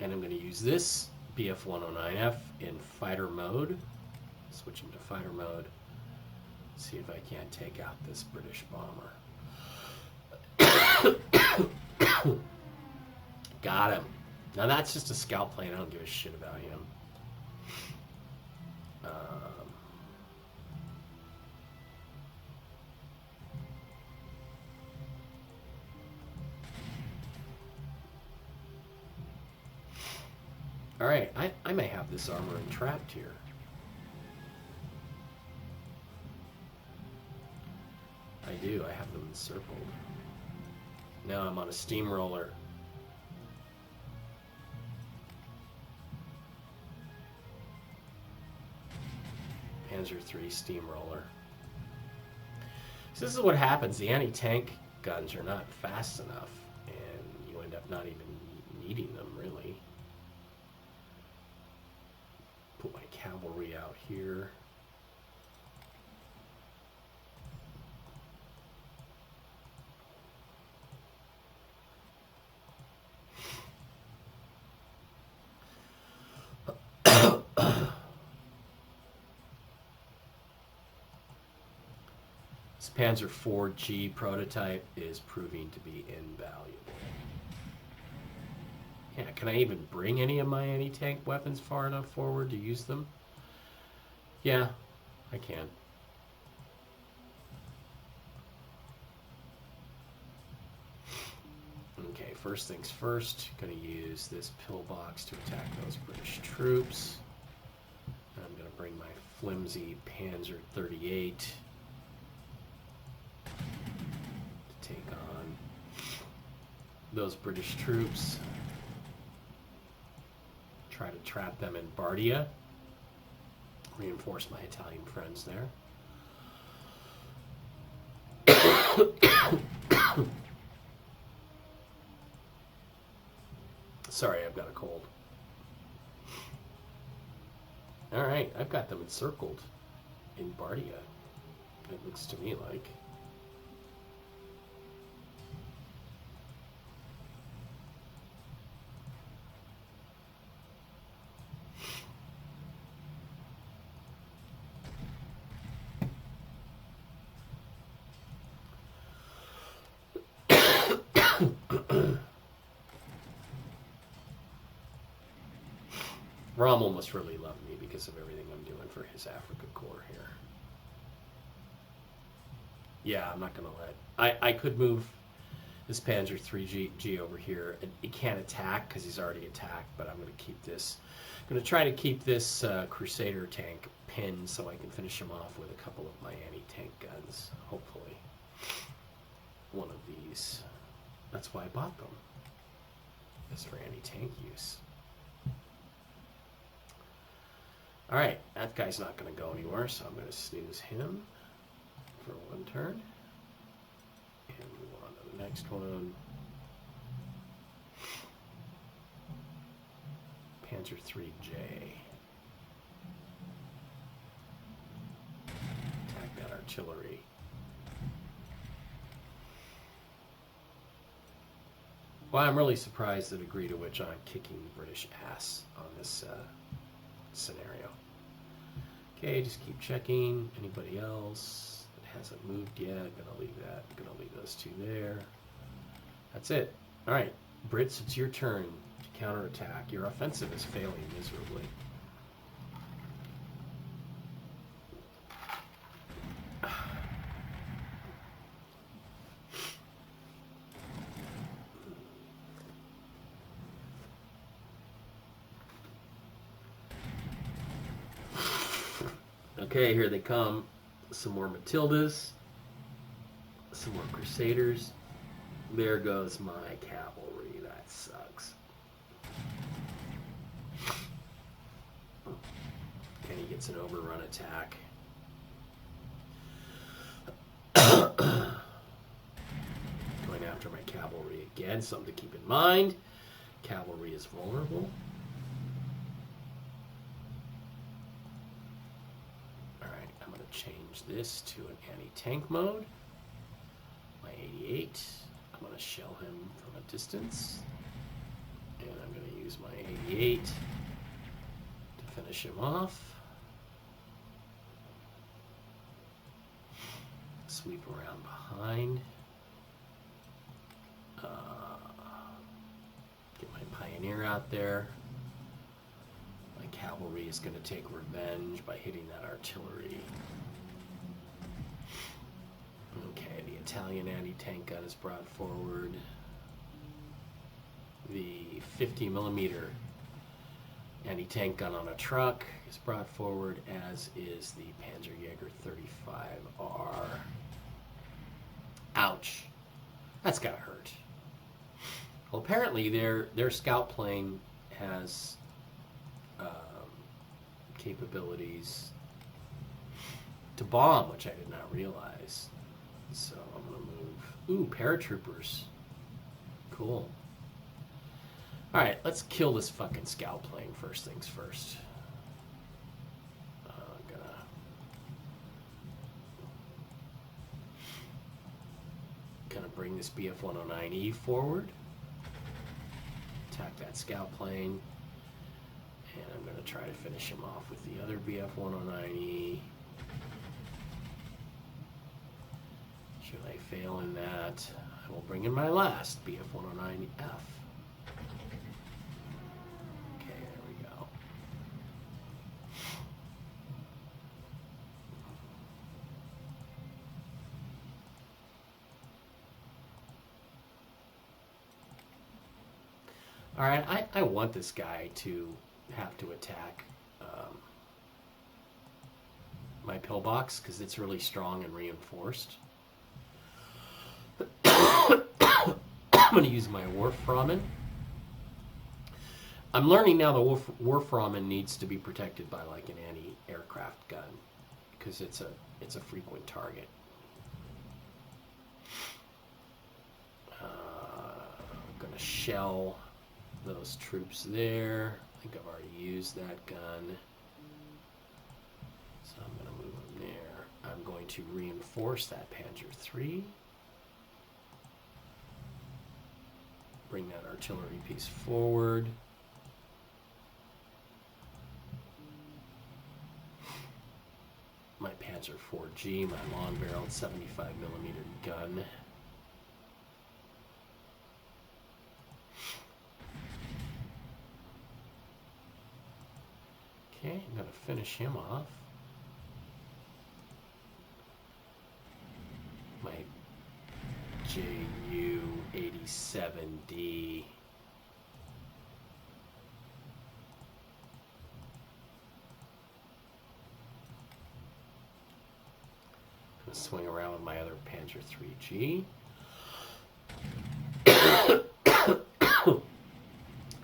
And I'm going to use this BF-109F in fighter mode. Switch him to fighter mode. See if I can't take out this British bomber. Got him. Now that's just a scout plane. I don't give a shit about him. All right, I may have this armor entrapped here. I do. I have them encircled. Now I'm on a steamroller. Panzer III steamroller. So this is what happens. The anti-tank guns are not fast enough, and you end up not even needing them, really. Put my cavalry out here. This Panzer IV-G prototype is proving to be invaluable. Yeah, can I even bring any of my anti-tank weapons far enough forward to use them? Yeah, I can. Okay, first things first, gonna use this pillbox to attack those British troops. I'm gonna bring my flimsy Panzer 38 to take on those British troops. Try to trap them in Bardia. Reinforce my Italian friends there. Sorry, I've got a cold. Alright, I've got them encircled in Bardia. It looks to me like. Rommel must really love me because of everything I'm doing for his Africa Corps here. Yeah, I'm not going to let... I could move this Panzer III-G over here. It can't attack because he's already attacked, but I'm going to keep this... I'm going to try to keep this Crusader tank pinned so I can finish him off with a couple of my anti-tank guns, hopefully. One of these. That's why I bought them. It's for anti-tank use. Alright, that guy's not going to go anywhere, so I'm going to snooze him for one turn. And move on to the next one. Panzer III-J. Attack that artillery. Well, I'm really surprised the degree to which I'm kicking the British ass on this scenario. Okay, just keep checking. Anybody else that hasn't moved yet? Gonna leave that. Gonna leave those two there. That's it. All right, Brits, it's your turn to counterattack. Your offensive is failing miserably. Okay, here they come. Some more Matildas. Some more Crusaders. There goes my cavalry. That sucks. And he gets an overrun attack. Going after my cavalry again. Something to keep in mind. Cavalry is vulnerable. Alright, I'm going to change this to an anti-tank mode. My 88. I'm going to shell him from a distance. And I'm going to use my 88 to finish him off. Sweep around behind. Get my pioneer out there. My cavalry is going to take revenge by hitting that artillery. Okay, the Italian anti-tank gun is brought forward. The 50mm anti-tank gun on a truck is brought forward, as is the Panzerjäger 35R. Ouch. That's gotta hurt. Well, apparently their scout plane has capabilities to bomb, which I did not realize. So I'm gonna move. Ooh, paratroopers. Cool. Alright, let's kill this fucking scout plane first things first. Gonna bring this BF-109E forward. Attack that scout plane. And I'm gonna try to finish him off with the other BF-109E. Should I fail in that, I will bring in my last BF-109F. Okay, there we go. Alright, I want this guy to have to attack my pillbox because it's really strong and reinforced. I'm going to use my Warframen. I'm learning now the Warframen needs to be protected by like an anti-aircraft gun because it's a frequent target. I'm going to shell those troops there. I think I've already used that gun. So I'm going to move them there. I'm going to reinforce that Panzer III. Bring that artillery piece forward. My Panzer IV-G, my long-barreled 75mm gun. Okay, I'm going to finish him off. My Ju-87D. Gonna swing around with my other Panzer III-G.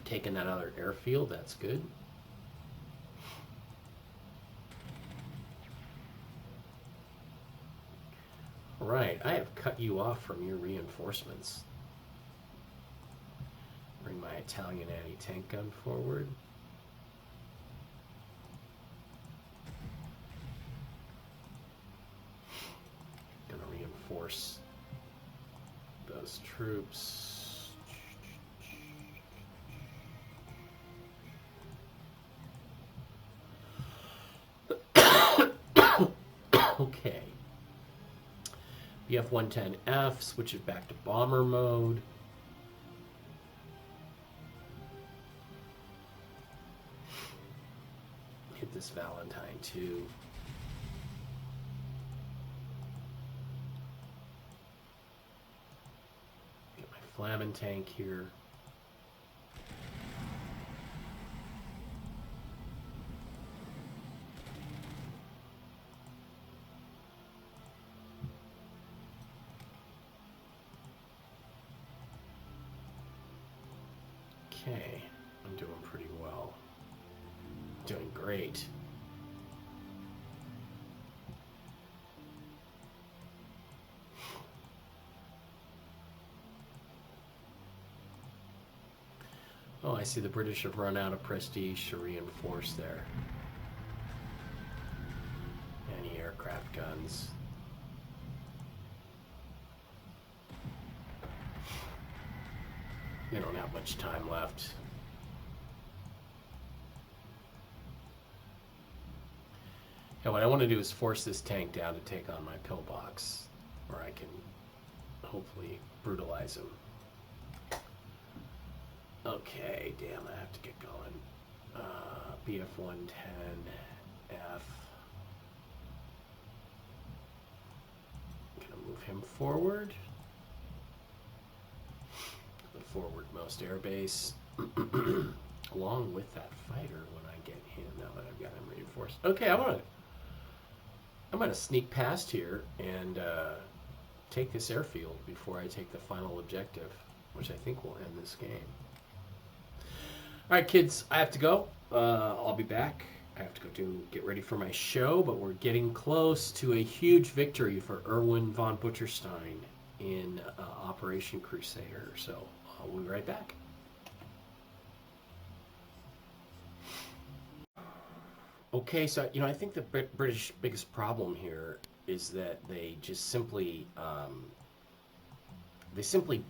Taking that other airfield, that's good. Right, I have cut you off from your reinforcements. Bring my Italian anti-tank gun forward. Gonna reinforce those troops. Okay. BF-110F, switch it back to bomber mode. Hit this Valentine too. Get my Flamen tank here. Okay, I'm doing pretty well. Doing great. Oh, I see the British have run out of prestige to reinforce their anti-aircraft guns. They don't have much time left. And what I want to do is force this tank down to take on my pillbox, where I can hopefully brutalize him. Okay, damn, I have to get going. BF-110F. Gonna move him forward. The forwardmost airbase. Along with that fighter when I get him, now that I've got him reinforced. Okay, I'm gonna sneak past here and take this airfield before I take the final objective, which I think will end this game. Alright kids, I have to go. I'll be back. I have to go get ready for my show, but we're getting close to a huge victory for Erwin von Butcherstein in Operation Crusader. So we'll be right back. Okay, so I think the British biggest problem here is that they just simply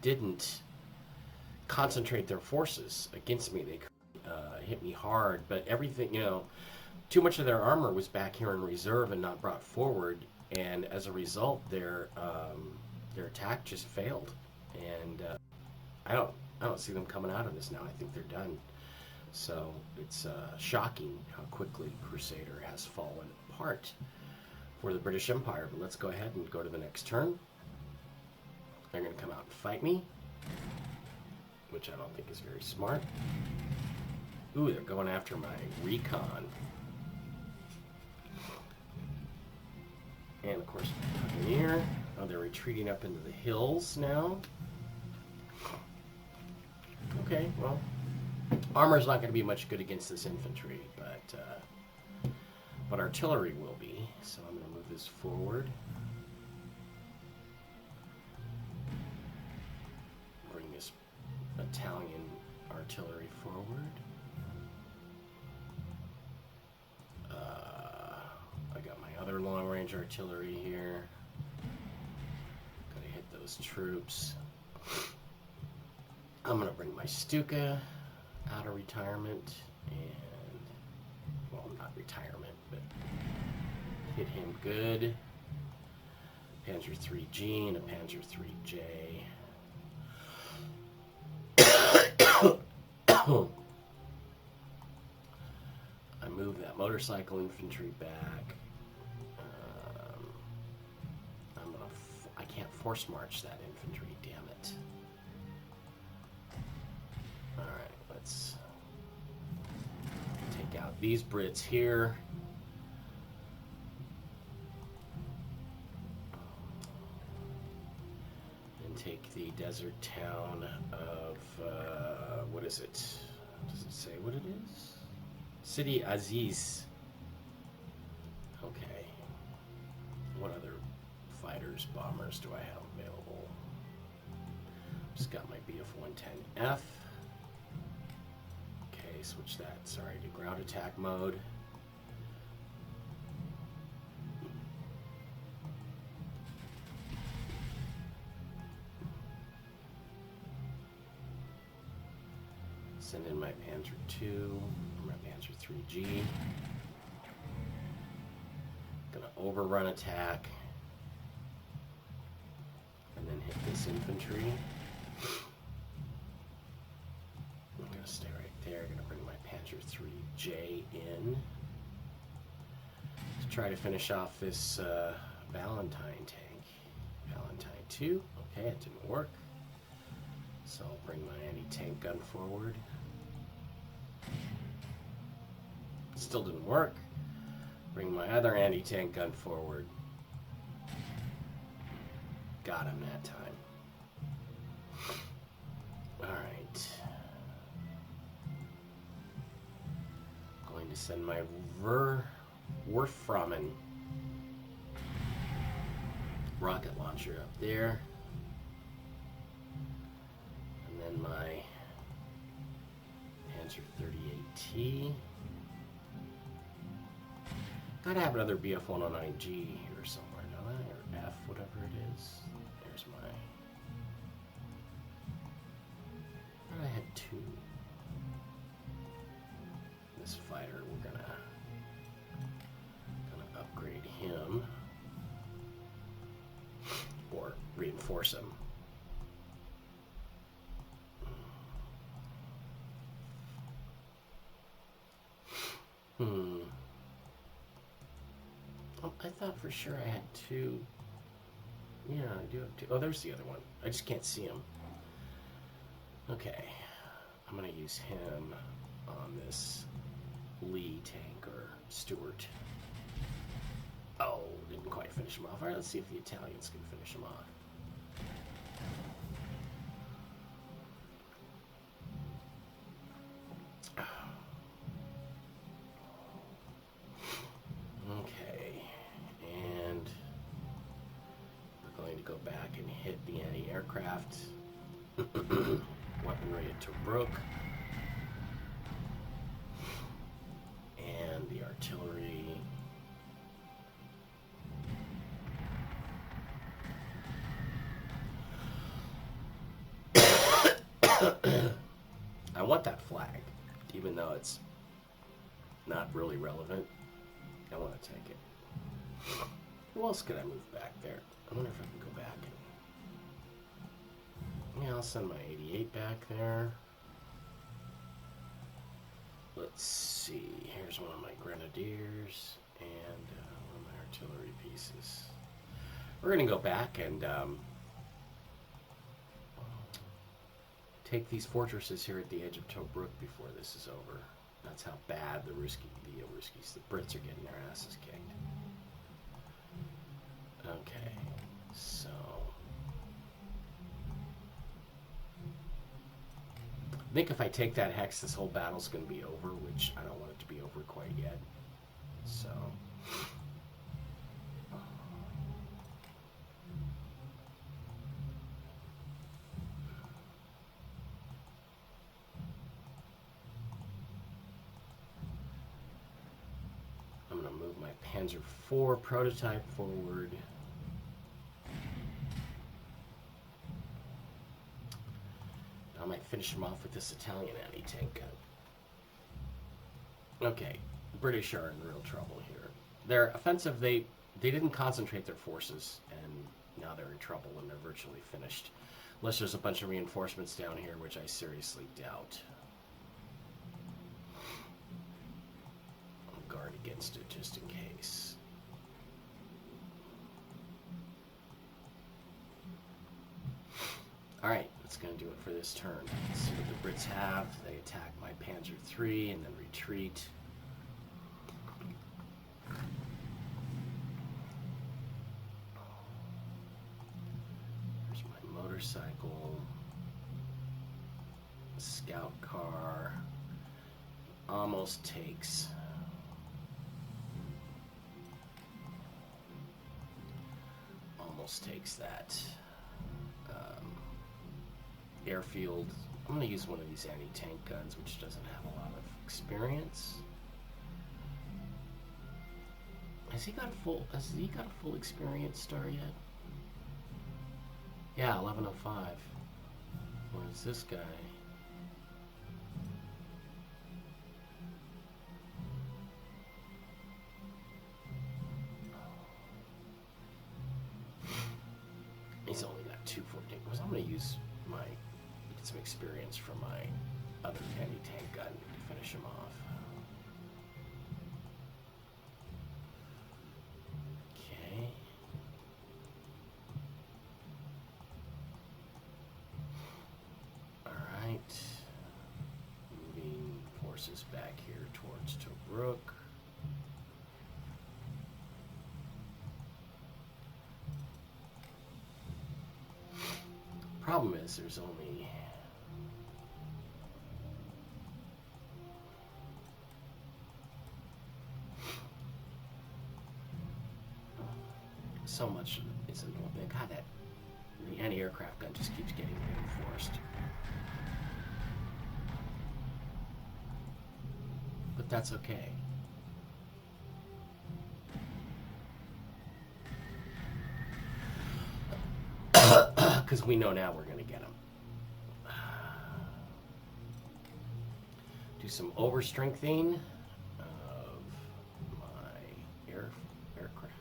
didn't concentrate their forces against me. They hit me hard, but everything, too much of their armor was back here in reserve and not brought forward, and as a result, their attack just failed. And I don't see them coming out of this now. I think they're done. So it's shocking how quickly Crusader has fallen apart for the British Empire. But let's go ahead and go to the next turn. They're going to come out and fight me, which I don't think is very smart. Ooh, they're going after my recon. And of course, my Buccaneer. Oh, they're retreating up into the hills now. Okay, well, armor's not going to be much good against this infantry, but artillery will be. So I'm going to move this forward. Bring this Italian artillery forward. I got my other long-range artillery here. Gotta hit those troops. I'm gonna bring my Stuka out of retirement and, well, not retirement, but hit him good. Panzer 3G and a Panzer 3J. I move that motorcycle infantry back. I can't force march that infantry, damn it. Alright, let's take out these Brits here. And take the desert town of, what is it? Does it say what it is? City Aziz. Okay. What other fighters, bombers do I have available? Just got my BF-110F. Okay, switch that, sorry, to ground attack mode. Send in my Panzer II, my Panzer 3G. Gonna overrun attack. And then hit this infantry. I'm gonna stay right there. Gonna bring my Panzer 3J in. To try to finish off this Valentine tank. Valentine 2. Okay, it didn't work. So I'll bring my anti-tank gun forward. Still didn't work. Bring my other anti-tank gun forward. Got him that time. Alright. going to send my Werframen rocket launcher up there. And then my Panzer 38T. Gotta have another BF-109G here somewhere, don't I? Or F, whatever it is. There's my... I thought I had two. This fighter, we're gonna upgrade him. Or reinforce him. Oh, I thought for sure I had two. Yeah, I do have two. Oh, there's the other one. I just can't see him. Okay. I'm going to use him on this Lee tank or Stuart. Oh, didn't quite finish him off. All right, let's see if the Italians can finish him off. Okay, and we're going to go back and hit the anti-aircraft weaponry at Tobruk and the artillery. I want that flag, even though it's not really relevant. I want to take it. Who else could I move back there? I wonder if I can go back and... Yeah, I'll send my 88 back there. Let's see. Here's one of my grenadiers and one of my artillery pieces. We're going to go back and take these fortresses here at the edge of Tobruk before this is over. That's how bad the Brits are getting their asses kicked. Okay, so I think if I take that hex, this whole battle's going to be over, which I don't want it to be over quite yet. So I'm going to move my Panzer IV prototype forward. I might finish him off with this Italian anti-tank gun. Okay, the British are in real trouble here. Their offensive, they didn't concentrate their forces, and now they're in trouble and they're virtually finished. Unless there's a bunch of reinforcements down here, which I seriously doubt. I'll guard against it just in case. Alright, that's going to do it for this turn. Let's see what the Brits have. They attack my Panzer III and then retreat. There's my motorcycle. Scout car. Almost takes. Almost takes that. Airfield. I'm going to use one of these anti-tank guns, which doesn't have a lot of experience. Has he got a full experience star yet? Yeah, 1105. Where's this guy? He's only got 214. Because I'm going to use get some experience from my other anti-tank gun to finish him off. Okay. Alright. Moving forces back here towards Tobruk. Problem is, there's only so much is annoying. God, the anti-aircraft gun just keeps getting reinforced. But that's okay. Because we know now we're going to get them. Do some overstrengthening of my aircraft.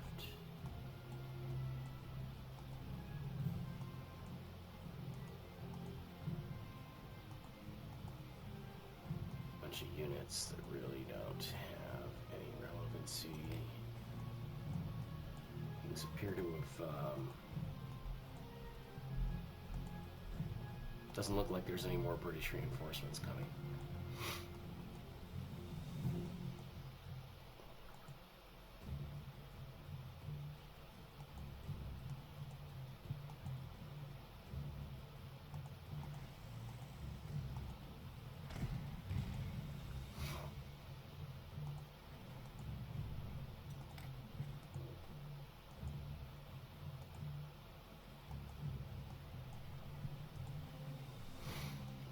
Bunch of units that really don't have any relevancy. Things appear to have doesn't look like there's any more British reinforcements coming.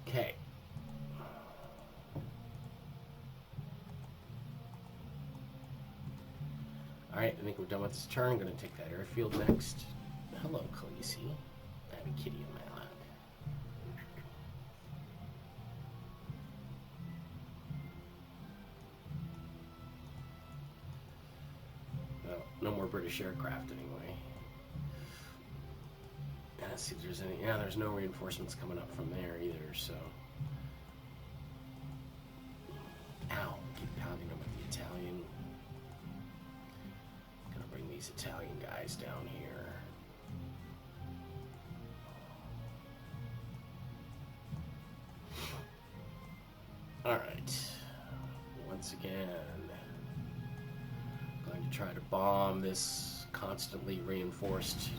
Okay. Alright, I think we're done with this turn. I'm going to take that airfield next. Hello, Khaleesi. I have a kitty in my lap. Well, no more British aircraft anyway. Let's see if there's any. Yeah, there's no reinforcements coming up from there either, so. Ow, keep pounding them with the Italian. Gonna bring these Italian guys down here. Alright. Once again, I'm going to try to bomb this constantly reinforced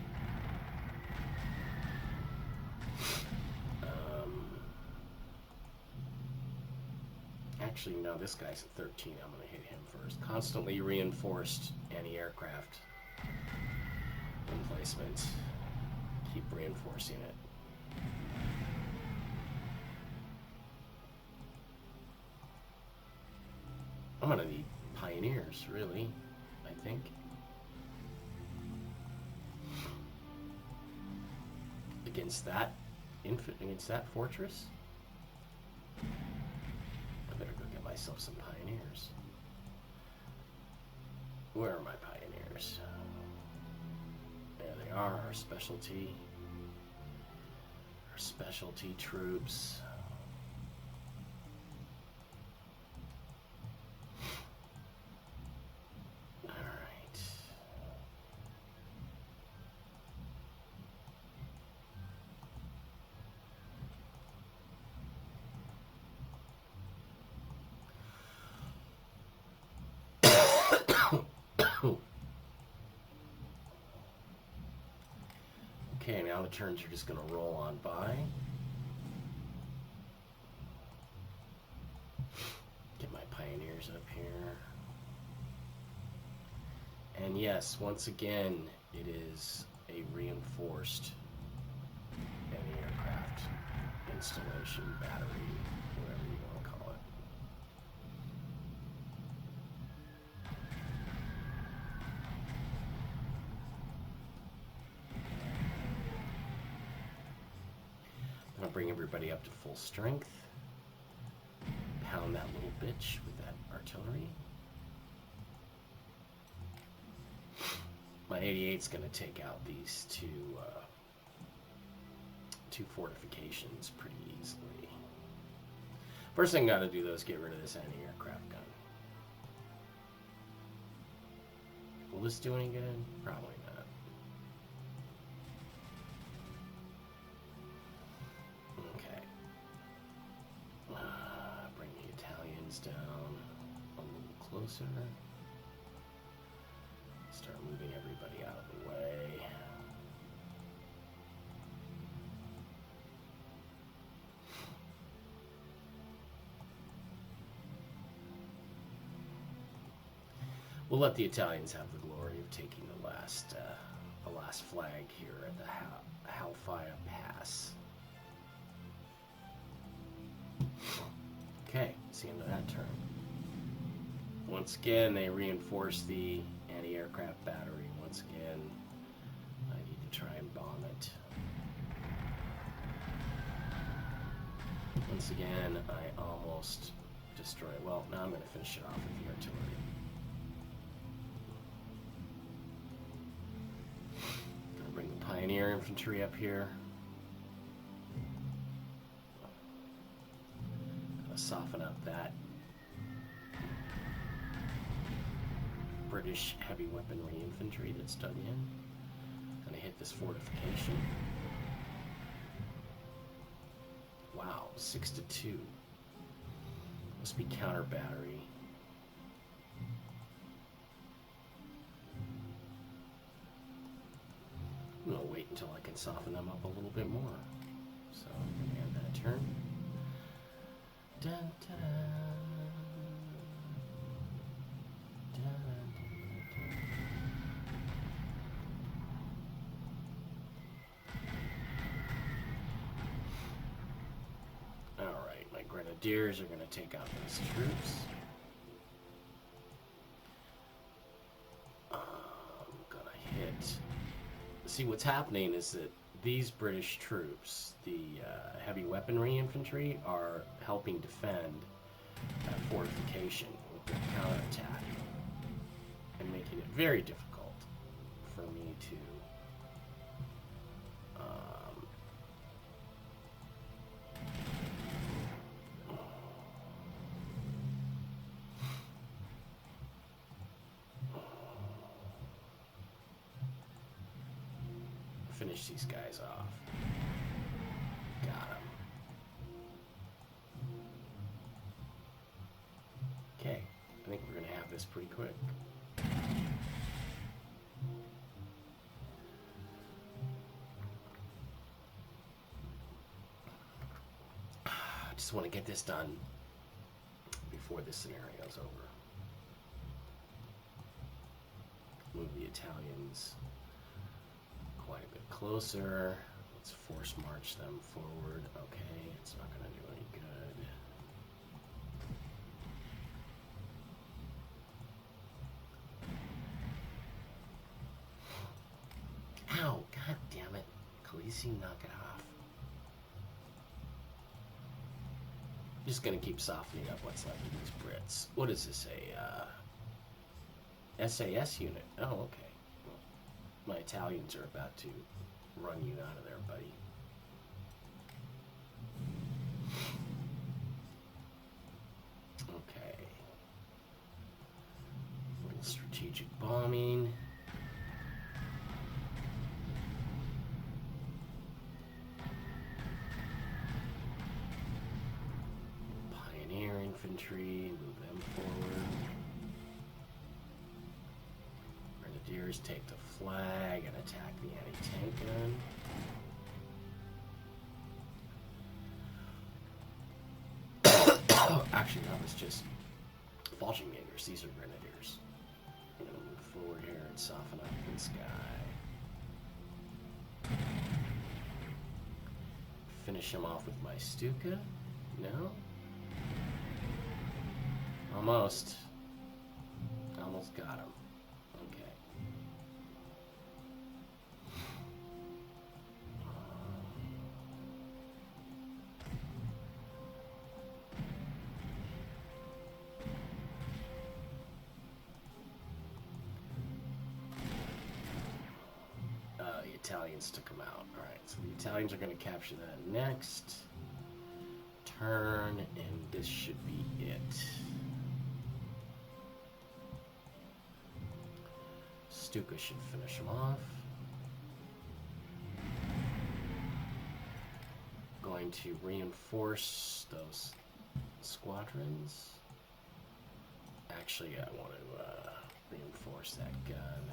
actually, no, this guy's at 13. I'm going to hit him first. Constantly reinforced anti-aircraft emplacement. Keep reinforcing it. I'm going to need pioneers, really, I think. Against that fortress? Better go get myself some pioneers. Where are my pioneers? There they are, our specialty. Our specialty troops. Alright. Okay, now the turns are just going to roll on by. Get my pioneers up here. And yes, once again, it is a reinforced anti-aircraft installation battery, whatever you want to call it. I'll bring everybody up to full strength. Pound that little bitch with that artillery. My 88's going to take out these two fortifications pretty easily. First thing I got to do though is get rid of this anti-aircraft gun. Will this do any good? Probably not. Okay. Bring the Italians down a little closer. Start moving everybody out of the way. We'll let the Italians have the glory of taking the last flag here at the Hellfire Pass. Okay, it's the end of that turn. Once again, they reinforce the anti-aircraft battery. Once again, I need to try and bomb it. Once again, I almost destroy it. Well, now I'm going to finish it off with the artillery. Gonna bring the Pioneer Infantry up here. Gonna soften up that British heavy weaponry infantry that's dug in. Gonna hit this fortification. Wow, 6-2. Must be counter battery. I'm gonna wait until I can soften them up a little bit more. So I'm gonna end that turn. Dun, dun, dun, dun, dun. Alright, my grenadiers are gonna take out those troops. I'm gonna hit. See, what's happening is that these British troops, the heavy weaponry infantry, are helping defend that fortification with their counterattack and making it very difficult for me to finish these guys off. Got him. Okay, I think we're gonna have this pretty quick. I just want to get this done before this scenario's over. Move the Italians quite a bit closer. Let's force march them forward. Okay, it's not going to do any good. Ow, god damn it. Khaleesi, knock it off. Just going to keep softening up what's left of these Brits. What is this, a SAS unit? Oh, okay. My Italians are about to run you out of there, buddy. Okay. A little strategic bombing. Pioneer infantry, move them forward. Grenadiers take the flag and attack the anti-tank gun. Actually, that was just Fallschirmjägers. These are grenadiers. I'm gonna move forward here and soften up this guy. Finish him off with my Stuka. No? Almost. Almost got him. Okay. The Italians took him out. Alright, so the Italians are going to capture that next turn, and this should be it. Stuka should finish him off. Going to reinforce those squadrons. Actually, I want to reinforce that gun.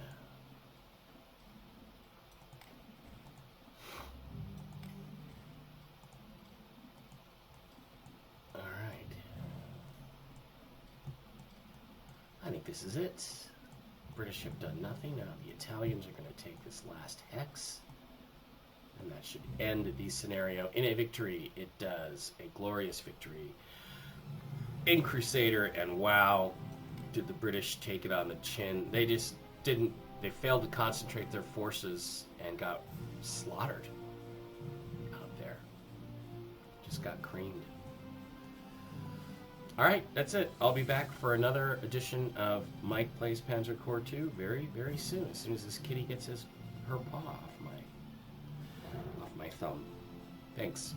Alright. I think this is it. British have done nothing. Now the Italians are going to take this last hex. And that should end the scenario in a victory. It does. A glorious victory in Crusader. And wow, did the British take it on the chin. They just didn't. They failed to concentrate their forces and got slaughtered out there. Just got creamed. Alright, that's it. I'll be back for another edition of Mike Plays Panzer Corps 2 very, very soon. As soon as this kitty gets her paw off my thumb. Thanks.